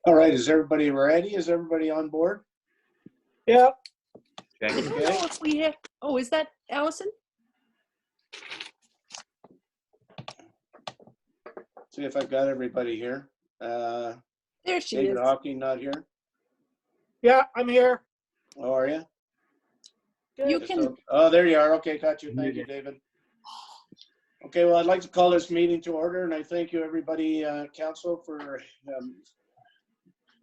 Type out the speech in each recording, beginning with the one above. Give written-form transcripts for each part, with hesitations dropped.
All right, is everybody ready? Is everybody on board? Yeah. I don't know if we have, oh, is that Allison? See if I've got everybody here. There she David is. Hawking not here. Yeah, I'm here. How are you? You Just can, okay. Oh, there you are. Okay, got you. Thank you, David. Okay, well, I'd like to call this meeting to order, and I thank you, everybody, council, for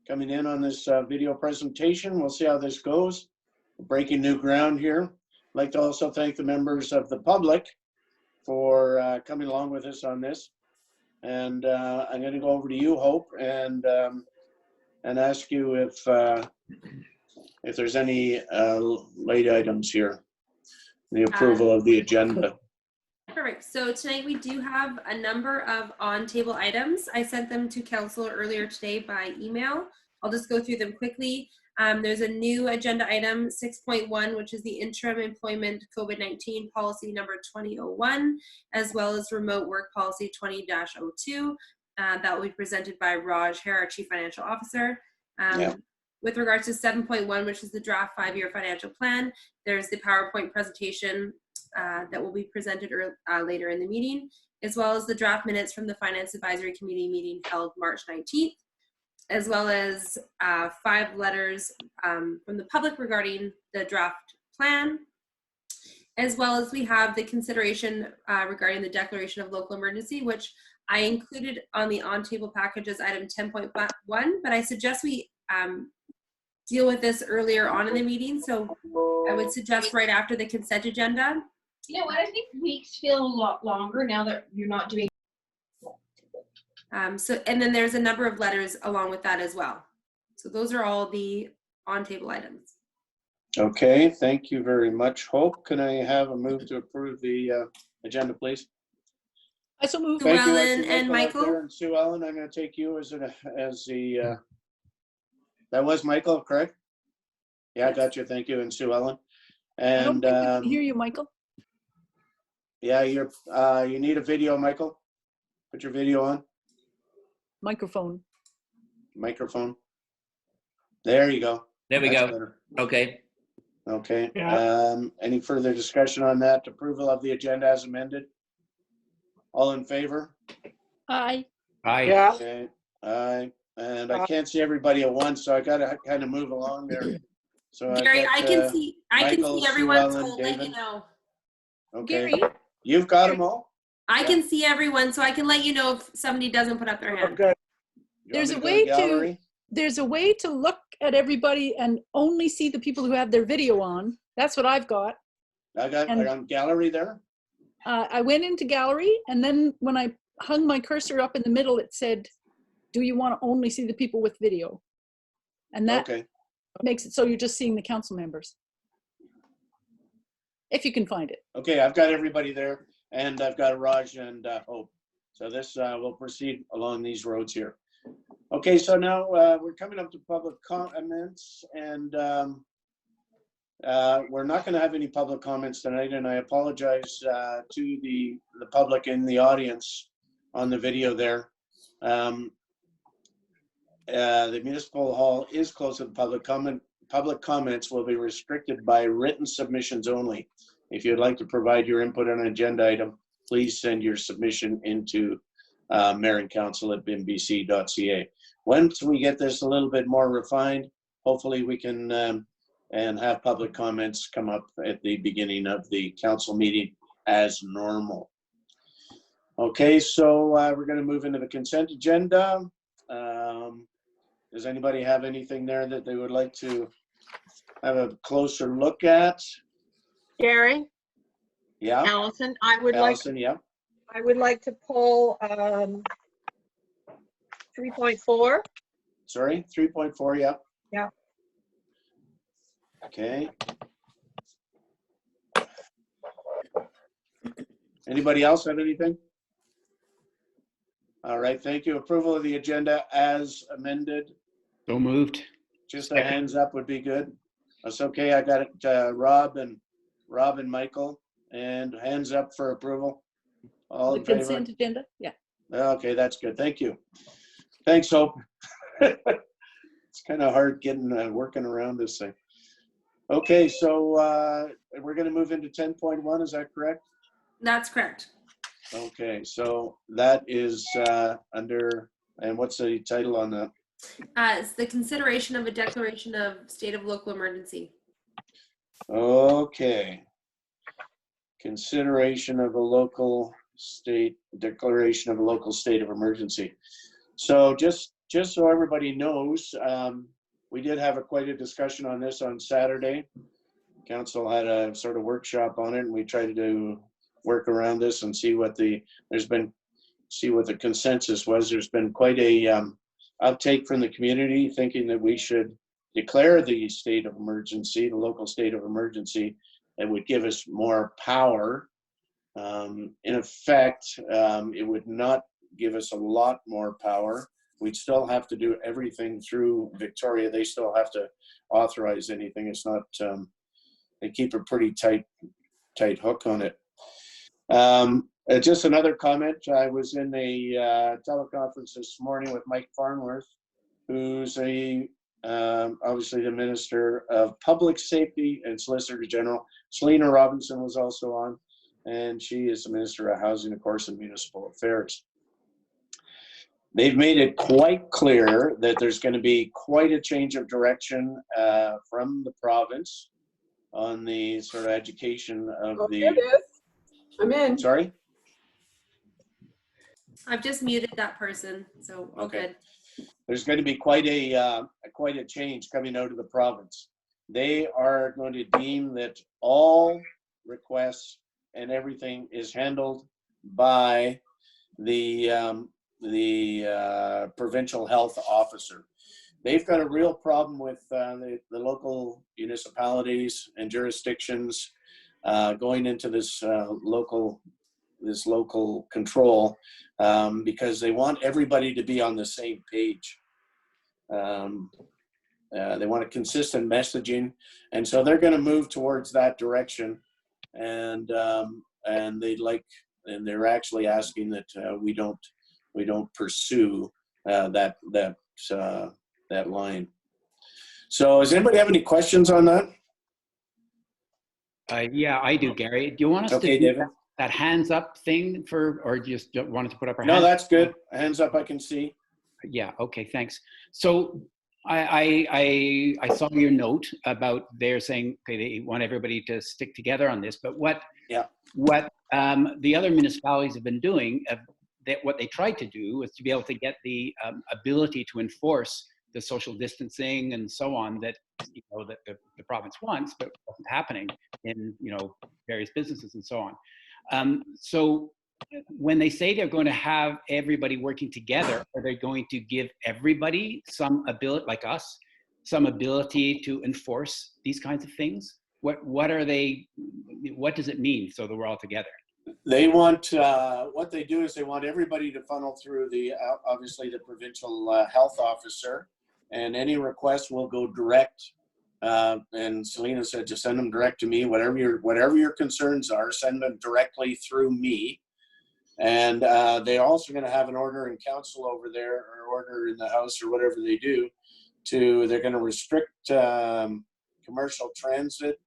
coming in on this video presentation. We'll see how this goes. Breaking new ground here. I'd like to also thank the members of the public for coming along with us on this. And I'm going to go over to you, Hope, and ask you if there's any late items here, the approval of the agenda. Perfect. So tonight we do have a number of on-table items. I sent them to council earlier today by email. I'll just go through them quickly. There's a new agenda item 6.1, which is the interim employment COVID-19 policy number 2001, as well as remote work policy 20-02. That will be presented by Raj Hare, our Chief Financial Officer. With regards to 7.1, which is the draft 5-year financial plan, there's the PowerPoint presentation that will be presented later in the meeting, as well as the draft minutes from the Finance Advisory Committee meeting held March 19th, as well as 5 letters from the public regarding the draft plan, as well as we have the consideration regarding the declaration of local emergency, which I included on the on-table package as item 10.1, but I suggest we deal with this earlier on in the meeting. So I would suggest right after the consent agenda. You know what? I think weeks feel a lot longer now that you're not doing. And then there's a number of letters along with that as well. So those are all the on-table items. Okay, thank you very much, Hope. Can I have a move to approve the agenda, please? I so move. Sue Thank you. I Ellen see and Michael. up there. And Sue Ellen, I'm going to take you as the. That was Michael, correct? Yeah, I got you. Thank you, and Sue Ellen. I don't And think we can hear you, Michael. yeah, you need a video, Michael. Put your video on. Microphone. Microphone. There you go. There we That's go. better. Okay. Okay. Yeah. Any further discussion on that? Approval of the agenda as amended? All in favor? Aye. Aye. Yeah. Okay. Aye. And I can't see everybody at once, so I got to kind of move along there. So Gary, I can see Michael, Sue everyone, Ellen, so I'll let David. you know. Okay. Gary, You've got them all? I can see everyone, so I can let you know if somebody doesn't put up their hand. Okay. You want There's me a go way gallery? there's a way to look at everybody and only see the people who have their video on. That's what I've got. I got and- on gallery there. I went into gallery, and then when I hung my cursor up in the middle, it said, do you want to only see the people with video? And that Okay. makes it so you're just seeing the council members. If you can find it. Okay, I've got everybody there, and I've got Raj and Hope. So this will proceed along these roads here. Okay, so now we're coming up to public comments, and we're not going to have any public comments tonight, and I apologize to the public in the audience on the video there. The municipal hall is closed to the public. Public comments will be restricted by written submissions only. If you'd like to provide your input on an agenda item, please send your submission into mayorandcouncil@bimbc.ca. Once we get this a little bit more refined, hopefully we can and have public comments come up at the beginning of the council meeting as normal. Okay, so we're going to move into the consent agenda. Does anybody have anything there that they would like to have a closer look at? Gary, Yeah, Allison, I would Allison, yeah. like to pull 3.4. Sorry, 3.4, yeah. Yeah. Okay. Anybody else have anything? All right, thank you. Approval of the agenda as amended. So moved. Just a hands up would be good. That's okay. I got it. Rob and Michael, and hands up for approval. All The in favor? consent agenda? Yeah. Okay, that's good. Thank you. Thanks, Hope. It's kind of hard getting, working around this thing. Okay, so we're gonna move into 10.1, is that correct? That's correct. Okay, so that is under, and what's the title on that? It's the consideration of a declaration of state of local emergency. Okay. Consideration of a local state, declaration of a local state of emergency. So just so everybody knows, we did have quite a discussion on this on Saturday. Council had a sort of workshop on it, and we tried to work around this and see what the consensus was. There's been quite a uptake from the community thinking that we should declare the state of emergency, the local state of emergency. It would give us more power. In effect, it would not give us a lot more power. We'd still have to do everything through Victoria. They still have to authorize anything. It's not, they keep a pretty tight hook on it. Just another comment. I was in a teleconference this morning with Mike Farnworth, who's obviously the Minister of Public Safety and Solicitor General. Selena Robinson was also on, and she is the Minister of Housing, of course, and Municipal Affairs. They've made it quite clear that there's going to be quite a change of direction from the province on the sort of education of Oh, here it is. I'm in. Sorry? I've just muted that person, so all Okay. good. There's going to be quite a change coming out of the province. They are going to deem that all requests and everything is handled by the provincial health officer. They've got a real problem with the local municipalities and jurisdictions going into this local control because they want everybody to be on the same page. They want a consistent messaging, and so they're going to move towards that direction. And they're actually asking that we don't pursue that line. So, does anybody have any questions on that? Yeah, I do, Gary. Do you want us Okay, to do David. that hands up thing or just wanted to put up our No, hands? that's good. Hands up, I can see. Yeah, okay, thanks. So I saw your note about they're saying, okay, they want everybody to stick together on this, but what the other municipalities have been doing, what they tried to do was to be able to get the ability to enforce the social distancing and so on that that the province wants, but wasn't happening in various businesses and so on. So when they say they're going to have everybody working together, are they going to give everybody some ability, like us, some ability to enforce these kinds of things? What are they? What does it mean so that we're all together? They want, what they do is they want everybody to funnel through obviously the provincial health officer, and any request will go direct. And Selena said, just send them direct to me. Whatever your concerns are, send them directly through me. And they're also going to have an order in council over there, or order in the house, or whatever they do. They're going to restrict commercial transit.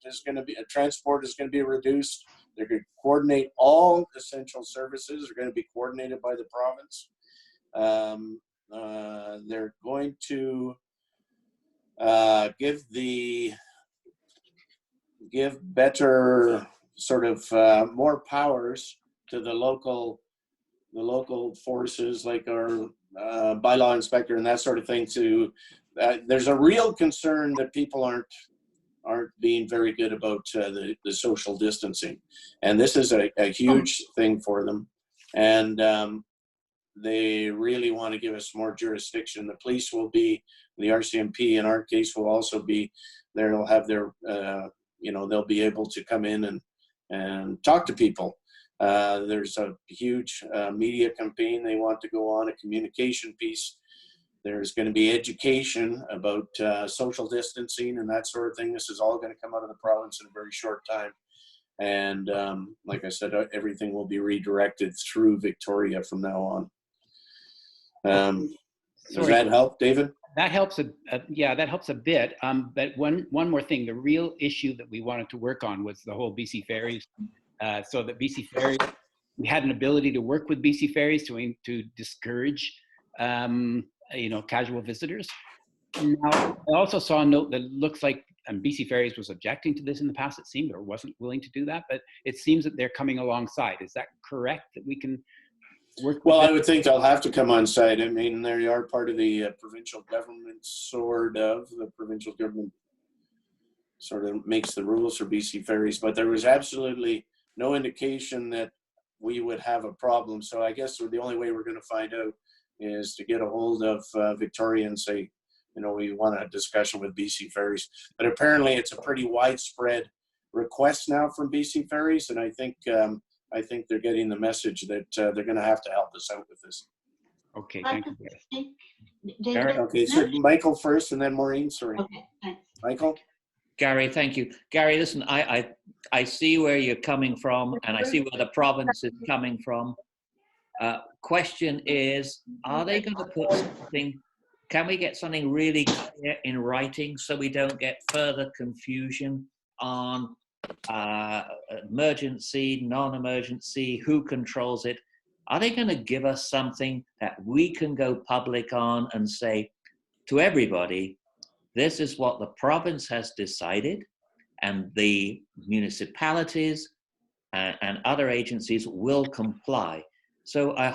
Transport is going to be reduced. They're going to coordinate all essential services. They're going to be coordinated by the province. They're going to give better sort of more powers to the local forces, like our bylaw inspector and that sort of thing. There's a real concern that people aren't being very good about the social distancing, and this is a huge thing for them. And they really want to give us more jurisdiction. The police will be, the RCMP in our case will also be there. They'll have their, they'll be able to come in and talk to people. There's a huge media campaign they want to go on, a communication piece. There's going to be education about social distancing and that sort of thing. This is all going to come out of the province in a very short time. And like I said, everything will be redirected through Victoria from now on. Does that help, David? that helps yeah, that helps a bit. But one more thing, the real issue that we wanted to work on was the whole BC Ferries. So that BC Ferries, we had an ability to work with BC Ferries to discourage, casual visitors. Now, I also saw a note that looks like BC Ferries was objecting to this in the past, it seemed, or wasn't willing to do that, but it seems that they're coming alongside. Is that correct, that we can work with Well, them? I would think they'll have to come on site. I mean, they are part of the provincial government, sort of. The provincial government sort of makes the rules for BC Ferries, but there was absolutely no indication that we would have a problem. So I guess the only way we're going to find out is to get a hold of Victoria and say, we want a discussion with BC Ferries. But apparently it's a pretty widespread request now from BC Ferries, and I think they're getting the message that they're going to have to help us out with this. Okay, thank you. David? Okay, so Michael first, and then Maureen. Sorry, Okay, thanks. Michael. Gary, thank you. Gary, listen, I see where you're coming from, and I see where the province is coming from. Question is, are they going to put something, can we get something really clear in writing so we don't get further confusion on emergency, non-emergency, who controls it? Are they going to give us something that we can go public on and say to everybody, this is what the province has decided, and the municipalities and other agencies will comply? So I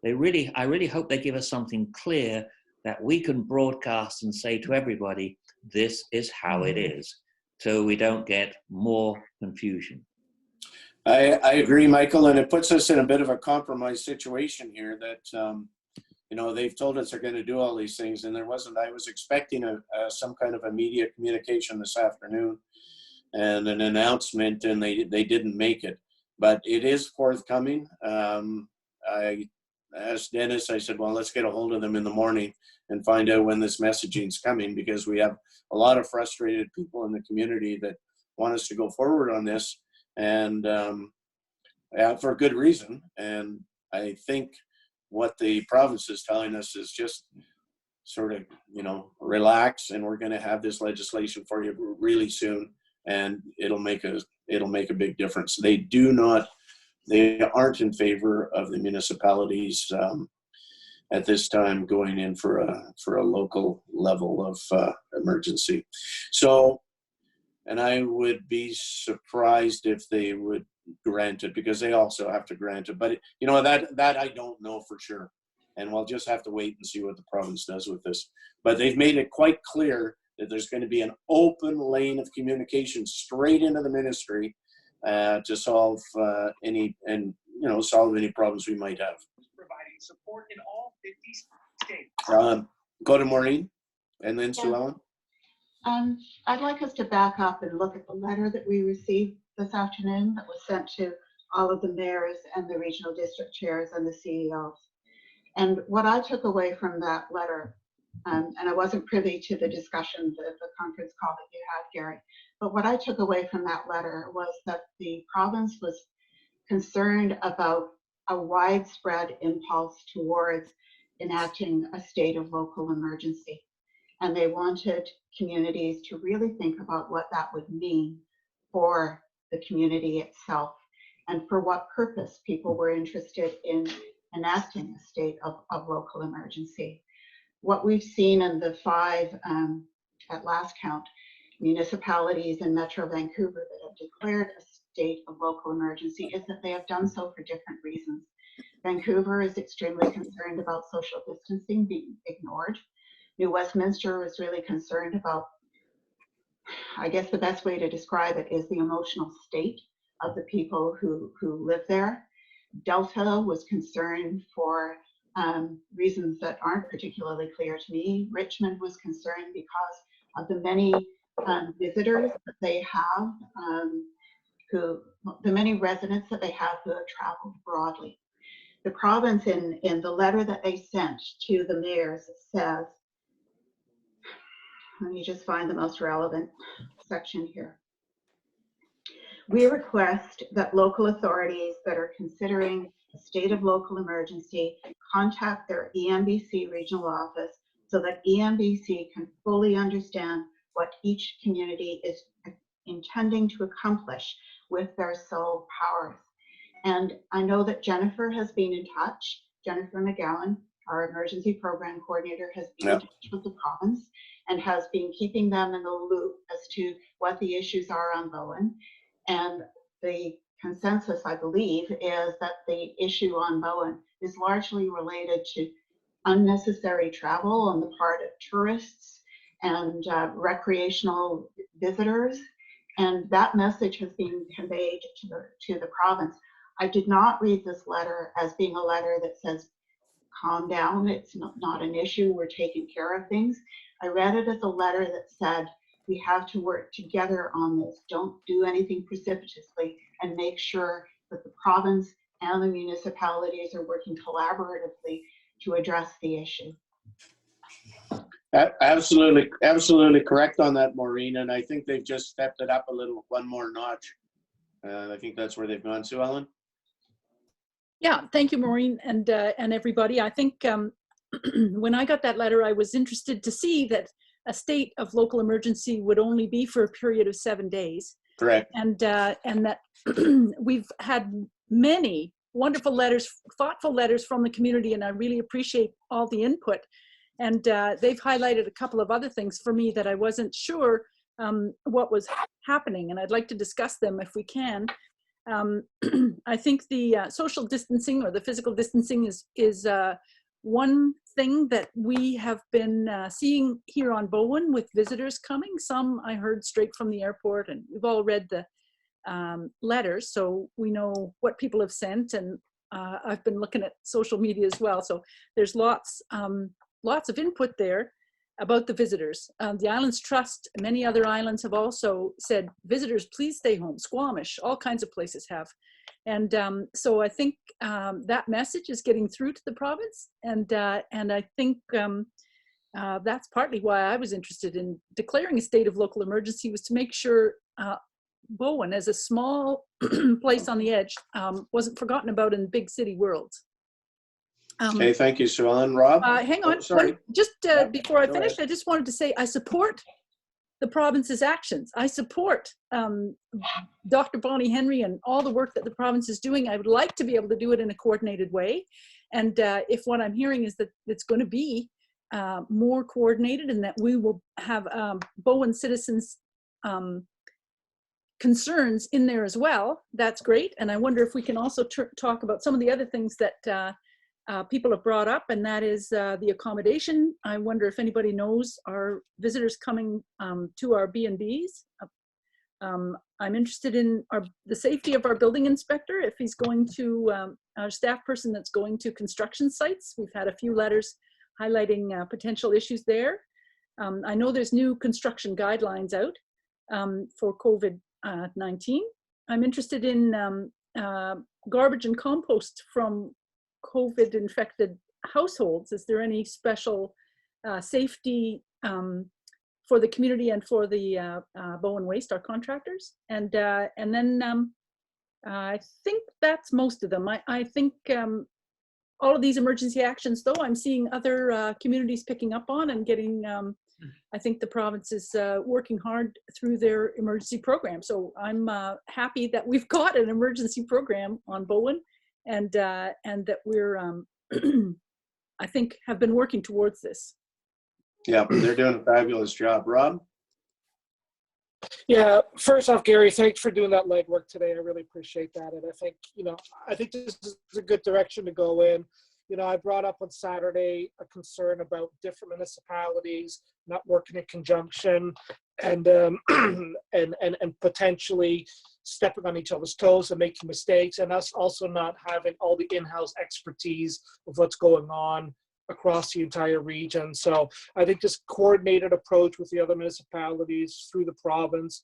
really hope they give us something clear that we can broadcast and say to everybody, this is how it is, so we don't get more confusion. I agree, Michael, and it puts us in a bit of a compromised situation here that, they've told us they're going to do all these things, and I was expecting some kind of a media communication this afternoon and an announcement, and they didn't make it, but it is forthcoming. I asked Dennis, I said, well, let's get a hold of them in the morning and find out when this messaging is coming, because we have a lot of frustrated people in the community that want us to go forward on this, and for good reason. And I think what the province is telling us is just sort of, relax, and we're going to have this legislation for you really soon, and it'll make a big difference. They aren't in favor of the municipalities at this time going in for a local level of emergency. So, and I would be surprised if they would grant it, because they also have to grant it. But that I don't know for sure, and we'll just have to wait and see what the province does with this. But they've made it quite clear that there's going to be an open lane of communication straight into the ministry to solve any problems we might have. Providing support in all 50 states. Go to Maureen, and then Sue Ellen. I'd like us to back up and look at the letter that we received this afternoon that was sent to all of the mayors and the regional district chairs and the CEOs. And what I took away from that letter, and I wasn't privy to the discussion, the conference call that you had, Gary, but what I took away from that letter was that the province was concerned about a widespread impulse towards enacting a state of local emergency. And they wanted communities to really think about what that would mean for the community itself and for what purpose people were interested in enacting a state of local emergency. What we've seen in the 5, at last count, municipalities in Metro Vancouver that have declared a state of local emergency is that they have done so for different reasons. Vancouver is extremely concerned about social distancing being ignored. New Westminster is really concerned about, I guess the best way to describe it is the emotional state of the people who live there. Delta was concerned for reasons that aren't particularly clear to me. Richmond was concerned because of the many visitors that they have, the many residents that they have who have traveled broadly. The province in the letter that they sent to the mayors says, let me just find the most relevant section here. We request that local authorities that are considering a state of local emergency contact their EMBC regional office so that EMBC can fully understand what each community is intending to accomplish with their sole powers. And I know that Jennifer has been in touch. Jennifer McGowan, our emergency program coordinator, has been in touch with the province and has been keeping them in the loop as to what the issues are on Bowen. And the consensus, I believe, is that the issue on Bowen is largely related to unnecessary travel on the part of tourists and recreational visitors. And that message has been conveyed to the province. I did not read this letter as being a letter that says, calm down, it's not an issue, we're taking care of things. I read it as a letter that said, we have to work together on this. Don't do anything precipitously, and make sure that the province and the municipalities are working collaboratively to address the issue. Absolutely correct on that, Maureen. And I think they've just stepped it up a little, one more notch. I think that's where they've gone. Sue Ellen? Yeah, thank you, Maureen, and everybody. I think when I got that letter, I was interested to see that a state of local emergency would only be for a period of 7 days. Correct. And that we've had many wonderful letters, thoughtful letters from the community, and I really appreciate all the input. And they've highlighted a couple of other things for me that I wasn't sure what was happening, and I'd like to discuss them if we can. I think the social distancing or the physical distancing is one thing that we have been seeing here on Bowen with visitors coming. Some I heard straight from the airport, and we've all read the letters, so we know what people have sent, and I've been looking at social media as well. So there's lots of input there about the visitors. The Islands Trust, many other islands have also said, visitors, please stay home. Squamish, all kinds of places have. And so I think that message is getting through to the province. And I think that's partly why I was interested in declaring a state of local emergency, was to make sure Bowen, as a small place on the edge, wasn't forgotten about in big city worlds. Okay, thank you, Sue Ellen. Rob? Hang on, sorry. Just before I go finish, ahead. I just wanted to say I support the province's actions. I support Dr. Bonnie Henry and all the work that the province is doing. I would like to be able to do it in a coordinated way. And if what I'm hearing is that it's going to be more coordinated, and that we will have Bowen citizens' concerns in there as well, that's great. And I wonder if we can also talk about some of the other things that people have brought up, and that is the accommodation. I wonder if anybody knows our visitors coming to our B&Bs. I'm interested in the safety of our building inspector, if he's going to, our staff person that's going to construction sites. We've had a few letters highlighting potential issues there. I know there's new construction guidelines out for COVID-19. I'm interested in garbage and compost from COVID-infected households. Is there any special safety for the community and for the Bowen Waste, our contractors? And then I think that's most of them. I think all of these emergency actions, though, I'm seeing other communities picking up on and getting, I think the province is working hard through their emergency program. So I'm happy that we've got an emergency program on Bowen, and that we're, I think, have been working towards this. Yeah, they're doing a fabulous job. Rob? Yeah, first off, Gary, thanks for doing that legwork today. I really appreciate that. And I think, I think this is a good direction to go in. I brought up on Saturday a concern about different municipalities not working in conjunction and potentially stepping on each other's toes and making mistakes, and us also not having all the in-house expertise of what's going on across the entire region. So I think this coordinated approach with the other municipalities through the province,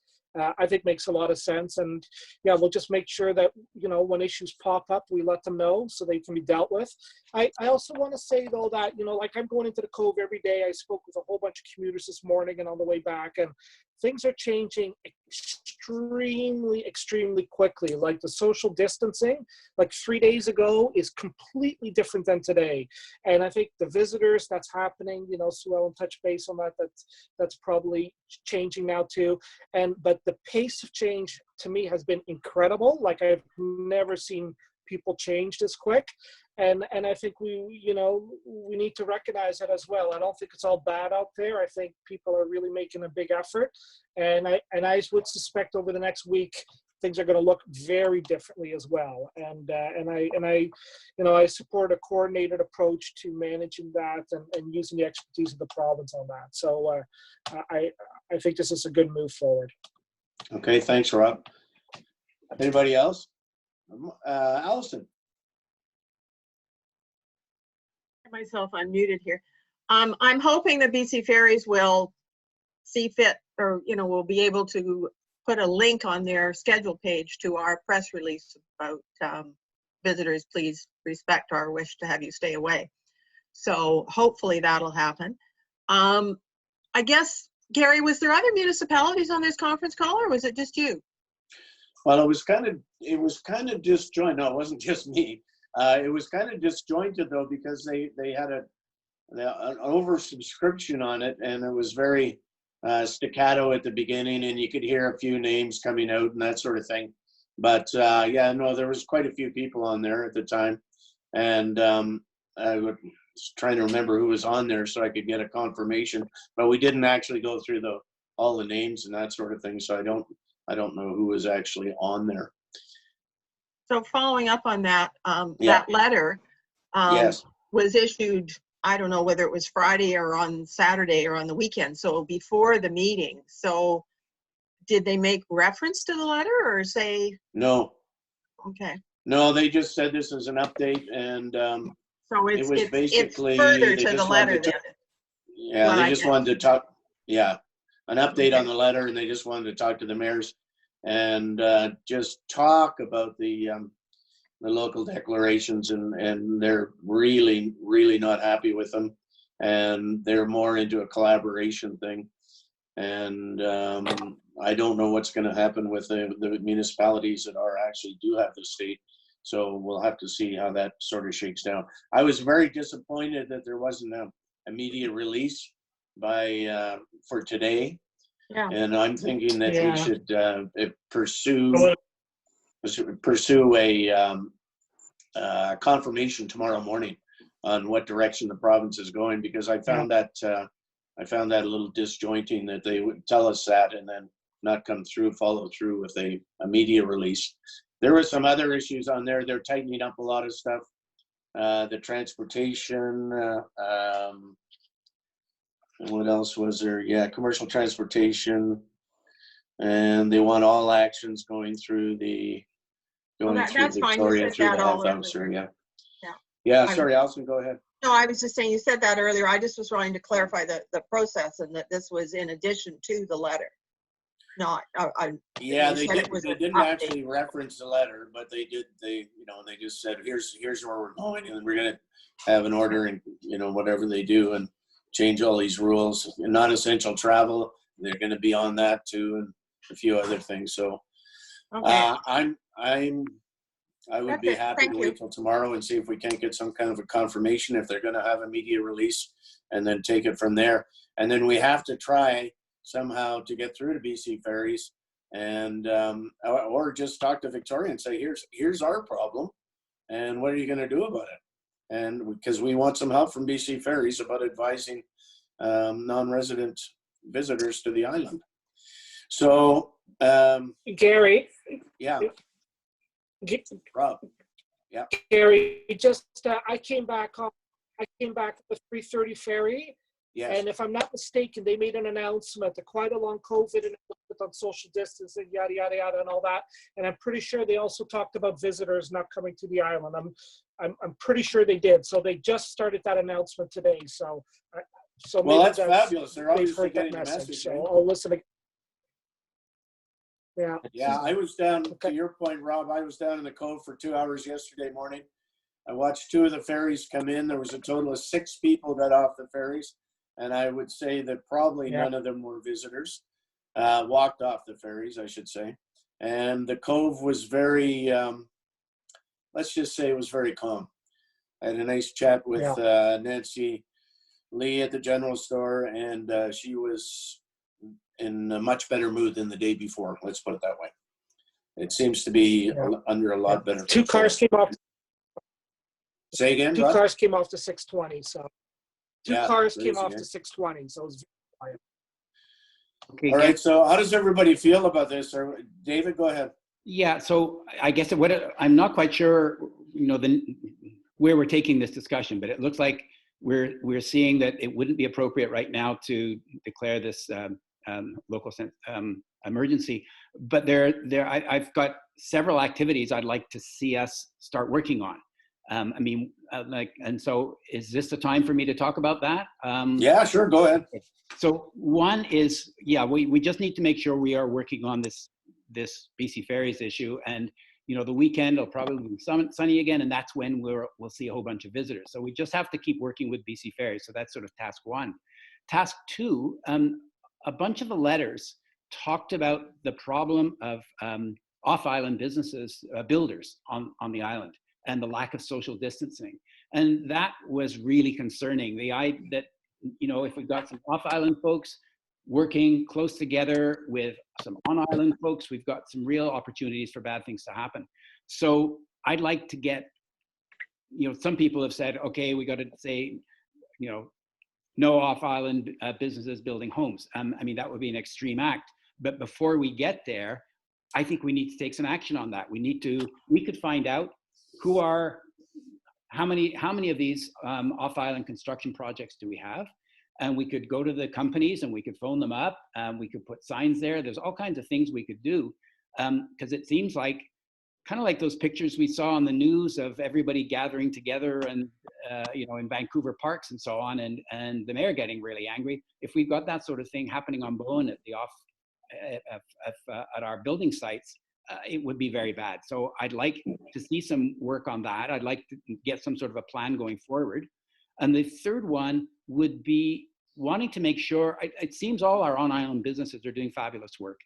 I think makes a lot of sense. And yeah, we'll just make sure that, when issues pop up, we let them know so they can be dealt with. I also want to say though that, like I'm going into the Cove every day. I spoke with a whole bunch of commuters this morning and on the way back, and things are changing extremely quickly. Like the social distancing, like 3 days ago is completely different than today. And I think the visitors, that's happening, you know, Sue Ellen touched base on that, that's probably changing now too. But the pace of change to me has been incredible. Like I've never seen people change this quick. And I think we need to recognize that as well. I don't think it's all bad out there. I think people are really making a big effort, and I would suspect over the next week things are going to look very differently as well. And I support a coordinated approach to managing that and using the expertise of the province on that. So I think this is a good move forward. Okay, thanks, Rob. Anybody else? Allison. Myself unmuted here. I'm hoping the BC Ferries will see fit, or will be able to put a link on their schedule page to our press release about visitors, please respect our wish to have you stay away. So hopefully that'll happen. I guess, Gary, was there other municipalities on this conference call, or was it just you? Well, it was kind of disjointed. No, it wasn't just me. It was kind of disjointed though, because they had an oversubscription on it, and it was very staccato at the beginning, and you could hear a few names coming out and that sort of thing. But yeah, no, there was quite a few people on there at the time, and I was trying to remember who was on there so I could get a confirmation. But we didn't actually go through all the names and that sort of thing, so I don't know who was actually on there. So following up on that, Yeah. that letter Yes. was issued, I don't know whether it was Friday or on Saturday or on the weekend, so before the meeting. So did they make reference to the letter or say? No. Okay. No, they just said this is an update, and so it was basically it's further they to the just letter wanted to, then. yeah, they just wanted to talk, yeah, an update on the letter, and they just wanted to talk to the mayors and just talk about the local declarations, and they're really not happy with them, and they're more into a collaboration thing. And I don't know what's going to happen with the municipalities that actually do have the state. So we'll have to see how that sort of shakes down. I was very disappointed that there wasn't an immediate release for today. Yeah. And I'm thinking that Yeah. we should pursue a confirmation tomorrow morning on what direction the province is going, because I found that a little disjointing that they would tell us that and then not follow through with a media release. There were some other issues on there. They're tightening up a lot of stuff. The transportation, what else was there? Yeah, commercial transportation, and they want all actions going through that's fine. Victoria You said through that the all health officer. earlier. Yeah. Sorry, Alison, go ahead. No, I was just saying, you said that earlier. I just was trying to clarify the process, and that this was in addition to the letter. Not, yeah, they didn't didn't actually reference the letter, but they did. They just said, here's where we're going, and we're going to have an order, and whatever they do, and change all these rules. Non-essential travel, they're going to be on that too, and a few other things. So okay. I would be happy to wait till tomorrow and see if we can't get some kind of a confirmation if they're going to have a media release, and then take it from there. And then we have to try somehow to get through to BC Ferries, and or just talk to Victoria and say, here's our problem, and what are you going to do about it? And because we want some help from BC Ferries about advising non-resident visitors to the island. So Gary. Yeah. Rob. Yeah. Gary, just I came back with 3:30 ferry. Yes. And if I'm not mistaken, they made an announcement that quite along COVID and on social distancing, yada yada yada, and all that. And I'm pretty sure they also talked about visitors not coming to the island. I'm pretty sure they did. So they just started that announcement today. So well, that's fabulous. They're obviously getting the message. So I'll listen. Yeah, I was down, to your point, Rob, I was down in the Cove for 2 hours yesterday morning. I watched 2 of the ferries come in. There was a total of 6 people got off the ferries, and I would say that probably none of them were visitors. walked off the ferries, I should say. And the cove was very, let's just say it was very calm. I had a nice chat with Nancy Lee at the general store, and she was in a much better mood than the day before. Let's put it that way. It seems to be under a lot better control. 2 cars came off. Say again, 2 cars came off to 620, so 2 cars came off to 620, so it was very quiet. Okay, all right, so how does everybody feel about this? David, go ahead. Yeah, so I guess I'm not quite sure, where we're taking this discussion, but it looks like we're seeing that it wouldn't be appropriate right now to declare this local emergency. But I've got several activities I'd like to see us start working on. And so is this the time for me to talk about that? Yeah, sure, go ahead. So one is, we just need to make sure we are working on this BC Ferries issue, and the weekend will probably be sunny again, and that's when we'll see a whole bunch of visitors. So we just have to keep working with BC Ferries. So that's sort of task one. Task two, a bunch of the letters talked about the problem of off-island businesses, builders on the island, and the lack of social distancing. And that was really concerning. That if we've got some off-island folks working close together with some on-island folks, we've got some real opportunities for bad things to happen. So I'd like to get, some people have said, okay, we got to say, no off-island businesses building homes. That would be an extreme act. But before we get there, I think we need to take some action on that. We could find out how many of these off-island construction projects do we have? And we could go to the companies and we could phone them up. We could put signs there. There's all kinds of things we could do, because it seems like kind of like those pictures we saw on the news of everybody gathering together and in Vancouver parks and so on, and the mayor getting really angry. If we've got that sort of thing happening on Bowen at our building sites, it would be very bad. So I'd like to see some work on that. I'd like to get some sort of a plan going forward. And the third one would be wanting to make sure, it seems all our on-island businesses are doing fabulous work,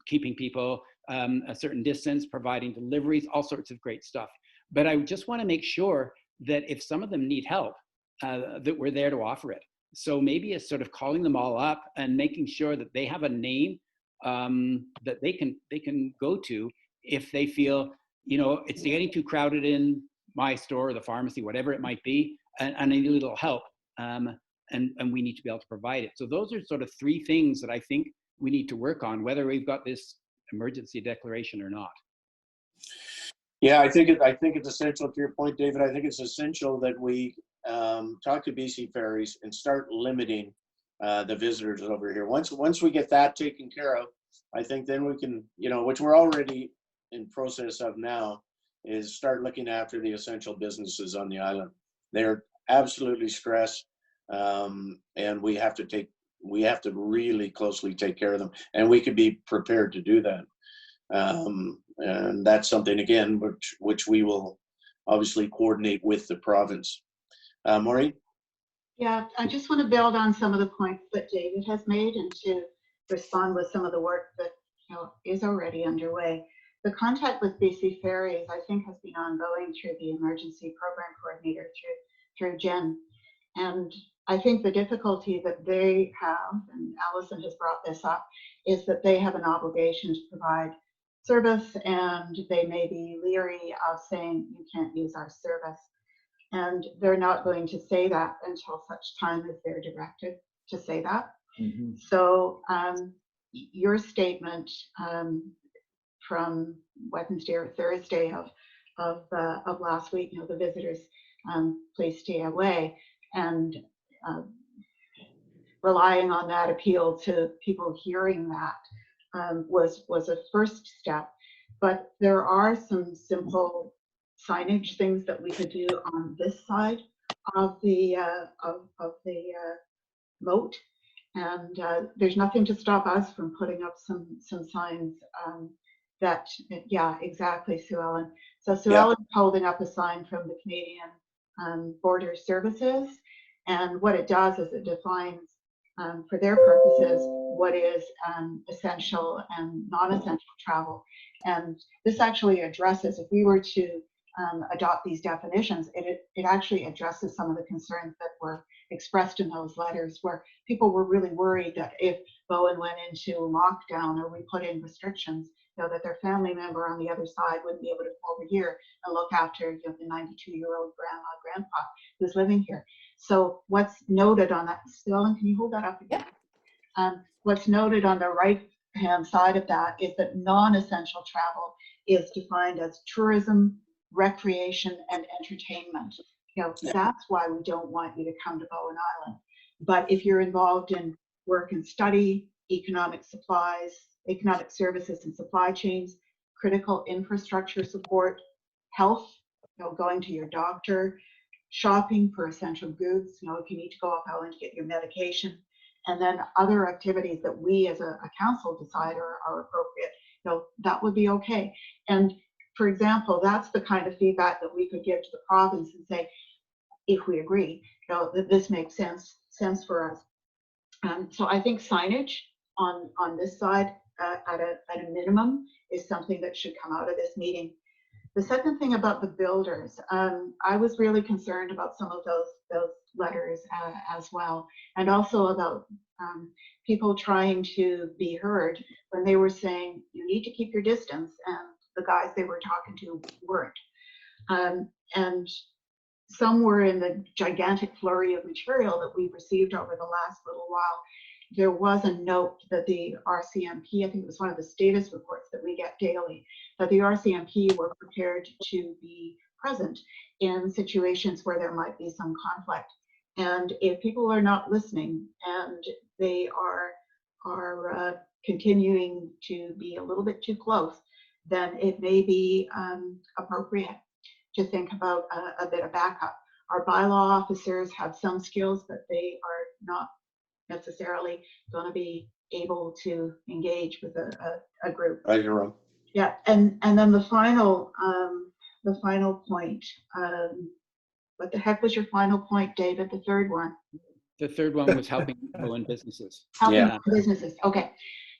keeping people a certain distance, providing deliveries, all sorts of great stuff. But I just want to make sure that if some of them need help, that we're there to offer it. So maybe it's sort of calling them all up and making sure that they have a name that they can go to if they feel, it's getting too crowded in my store or the pharmacy, whatever it might be, and I need a little help, and we need to be able to provide it. So those are sort of 3 things that I think we need to work on, whether we've got this emergency declaration or not. Yeah, I think it's essential, to your point, David. I think it's essential that we talk to BC Ferries and start limiting the visitors over here. Once we get that taken care of, I think then we can, which we're already in process of now, is start looking after the essential businesses on the island. They're absolutely stressed, and we have to really closely take care of them, and we could be prepared to do that. And that's something, again, which we will obviously coordinate with the province. Maureen? Yeah, I just want to build on some of the points that David has made and to respond with some of the work that is already underway. The contact with BC Ferries, I think, has been ongoing through the emergency program coordinator, through Jen. And I think the difficulty that they have, and Allison has brought this up, is that they have an obligation to provide service, and they may be leery of saying, you can't use our service. And they're not going to say that until such time as they're directed to say that. Mm-hmm. So your statement from Wednesday or Thursday of last week, the visitors please stay away, and relying on that appeal to people hearing that was a first step. But there are some simple signage things that we could do on this side of the moat, and there's nothing to stop us from putting up some signs that, yeah, exactly, Sue Ellen. So Sue Ellen's holding up a sign from the Canadian Border Services, and what it does is it defines for their purposes, what is essential and non-essential travel. And this actually addresses, if we were to adopt these definitions, it actually addresses some of the concerns that were expressed in those letters, where people were really worried that if Bowen went into lockdown or we put in restrictions, that their family member on the other side wouldn't be able to come over here and look after the 92-year-old grandpa who's living here. So what's noted on that, Ellen, can you hold that up again? What's noted on the right-hand side of that is that non-essential travel is defined as tourism, recreation, and entertainment. That's why we don't want you to come to Bowen Island. But if you're involved in work and study, economic supplies, economic services and supply chains, critical infrastructure support, health, going to your doctor, shopping for essential goods, if you need to go up Island to get your medication, and then other activities that we as a council decide are appropriate, that would be okay. And for example, that's the kind of feedback that we could give to the province and say, if we agree, that this makes sense for us. So I think signage on this side at a minimum is something that should come out of this meeting. The second thing about the builders, I was really concerned about some of those letters as well, and also about people trying to be heard when they were saying you need to keep your distance, and the guys they were talking to weren't. And some were in the gigantic flurry of material that we've received over the last little while. There was a note that the RCMP, I think it was one of the status reports that we get daily, that the RCMP were prepared to be present in situations where there might be some conflict. And if people are not listening and they are continuing to be a little bit too close, then it may be appropriate to think about a bit of backup. Our bylaw officers have some skills, but they are not necessarily going to be able to engage with a group. Right, you're wrong. Yeah, and then the final point. What the heck was your final point, David? The third one. The third one was helping people in businesses. Helping businesses. Okay.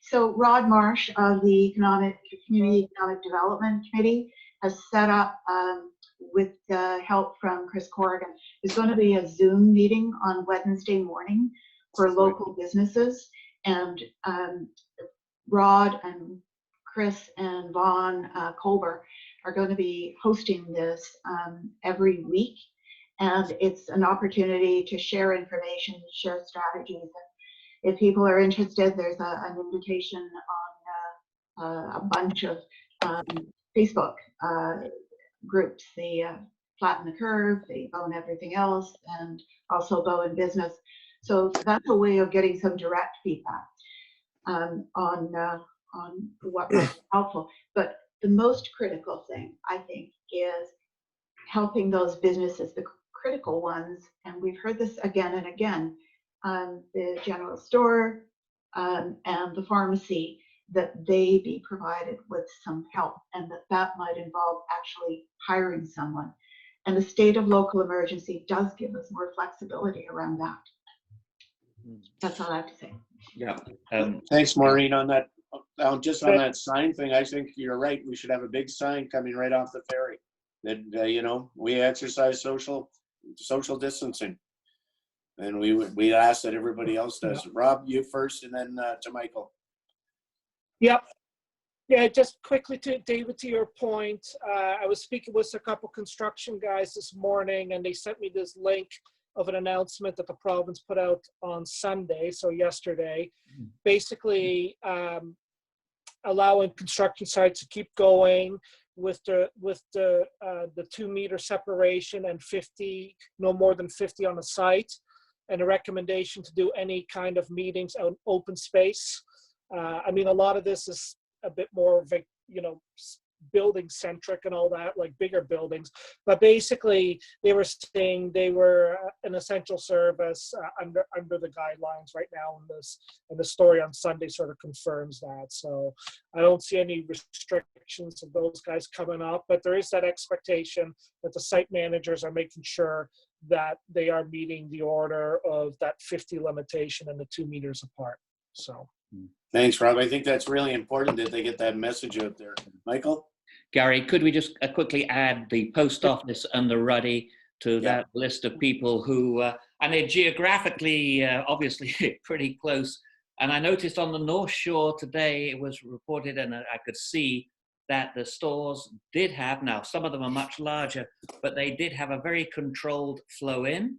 So Rod Marsh of the Community Economic Development Committee has set up, with help from Chris Corrigan, there's going to be a Zoom meeting on Wednesday morning for local businesses, and Rod and Chris and Vaughn Colber are going to be hosting this every week, and it's an opportunity to share information, share strategies. And if people are interested, there's an invitation on a bunch of Facebook groups, the Flatten the Curve, the Bowen Everything Else, and also Bowen Business. So that's a way of getting some direct feedback on what might be helpful. But the most critical thing, I think, is helping those businesses, the critical ones, and we've heard this again and again, the general store and the pharmacy, that they be provided with some help, and that might involve actually hiring someone. And the state of local emergency does give us more flexibility around that. That's all I have to say. Yeah. Thanks, Maureen, on that. Just on that sign thing, I think you're right. We should have a big sign coming right off the ferry that, we exercise social distancing. And we ask that everybody else does. Rob, you first, and then to Michael. Yep. Yeah, just quickly to David, to your point, I was speaking with a couple construction guys this morning, and they sent me this link of an announcement that the province put out on Sunday, so yesterday, basically allowing construction sites to keep going with the 2 meter separation and 50, no more than 50 on the site, and a recommendation to do any kind of meetings out in open space. I mean, a lot of this is a bit more of a, building centric and all that, like bigger buildings, but basically they were saying they were an essential service under the guidelines right now, and the story on Sunday sort of confirms that. So I don't see any restrictions of those guys coming up, but there is that expectation that the site managers are making sure that they are meeting the order of that 50 limitation and the 2 meters apart. So. Thanks, Rob. I think that's really important that they get that message out there. Michael? Gary, could we just quickly add the post office and the Ruddy to that list of people who, and they're geographically, obviously pretty close. And I noticed on the North Shore today, it was reported, and I could see that the stores did have, now some of them are much larger, but they did have a very controlled flow in,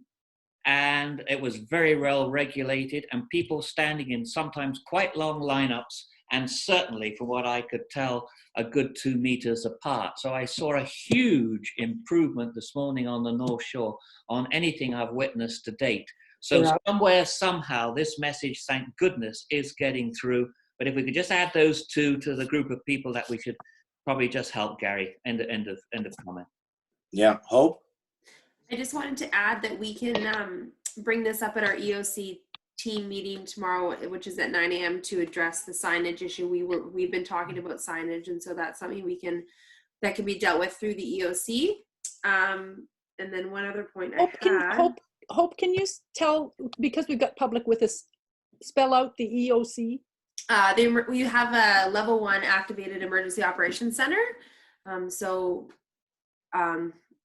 and it was very well regulated, and people standing in sometimes quite long lineups, and certainly from what I could tell, a good 2 meters apart. So I saw a huge improvement this morning on the North Shore on anything I've witnessed to date. So somewhere, somehow, this message, thank goodness, is getting through. But if we could just add those two to the group of people that we should probably just help, Gary. End of comment. Yeah, Hope? I just wanted to add that we can bring this up at our EOC team meeting tomorrow, which is at 9 a.m. to address the signage issue. We've been talking about signage, and so that's something that can be dealt with through the EOC. And then one other point Hope, can you tell, because we've got public with us, spell out the EOC? We have a level 1 activated emergency operations center.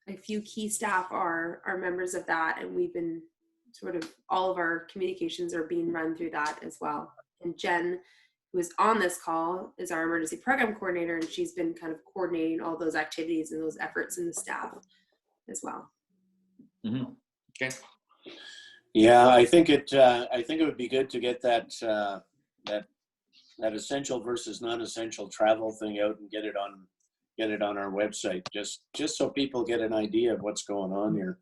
A few key staff are members of that, and we've been sort of, all of our communications are being run through that as well. And Jen, who is on this call, is our emergency program coordinator, and she's been kind of coordinating all those activities and those efforts in the staff as well. Mm-hmm. Okay. Yeah, I think it would be good to get that essential versus non-essential travel thing out and get it on our website, just so people get an idea of what's going on here.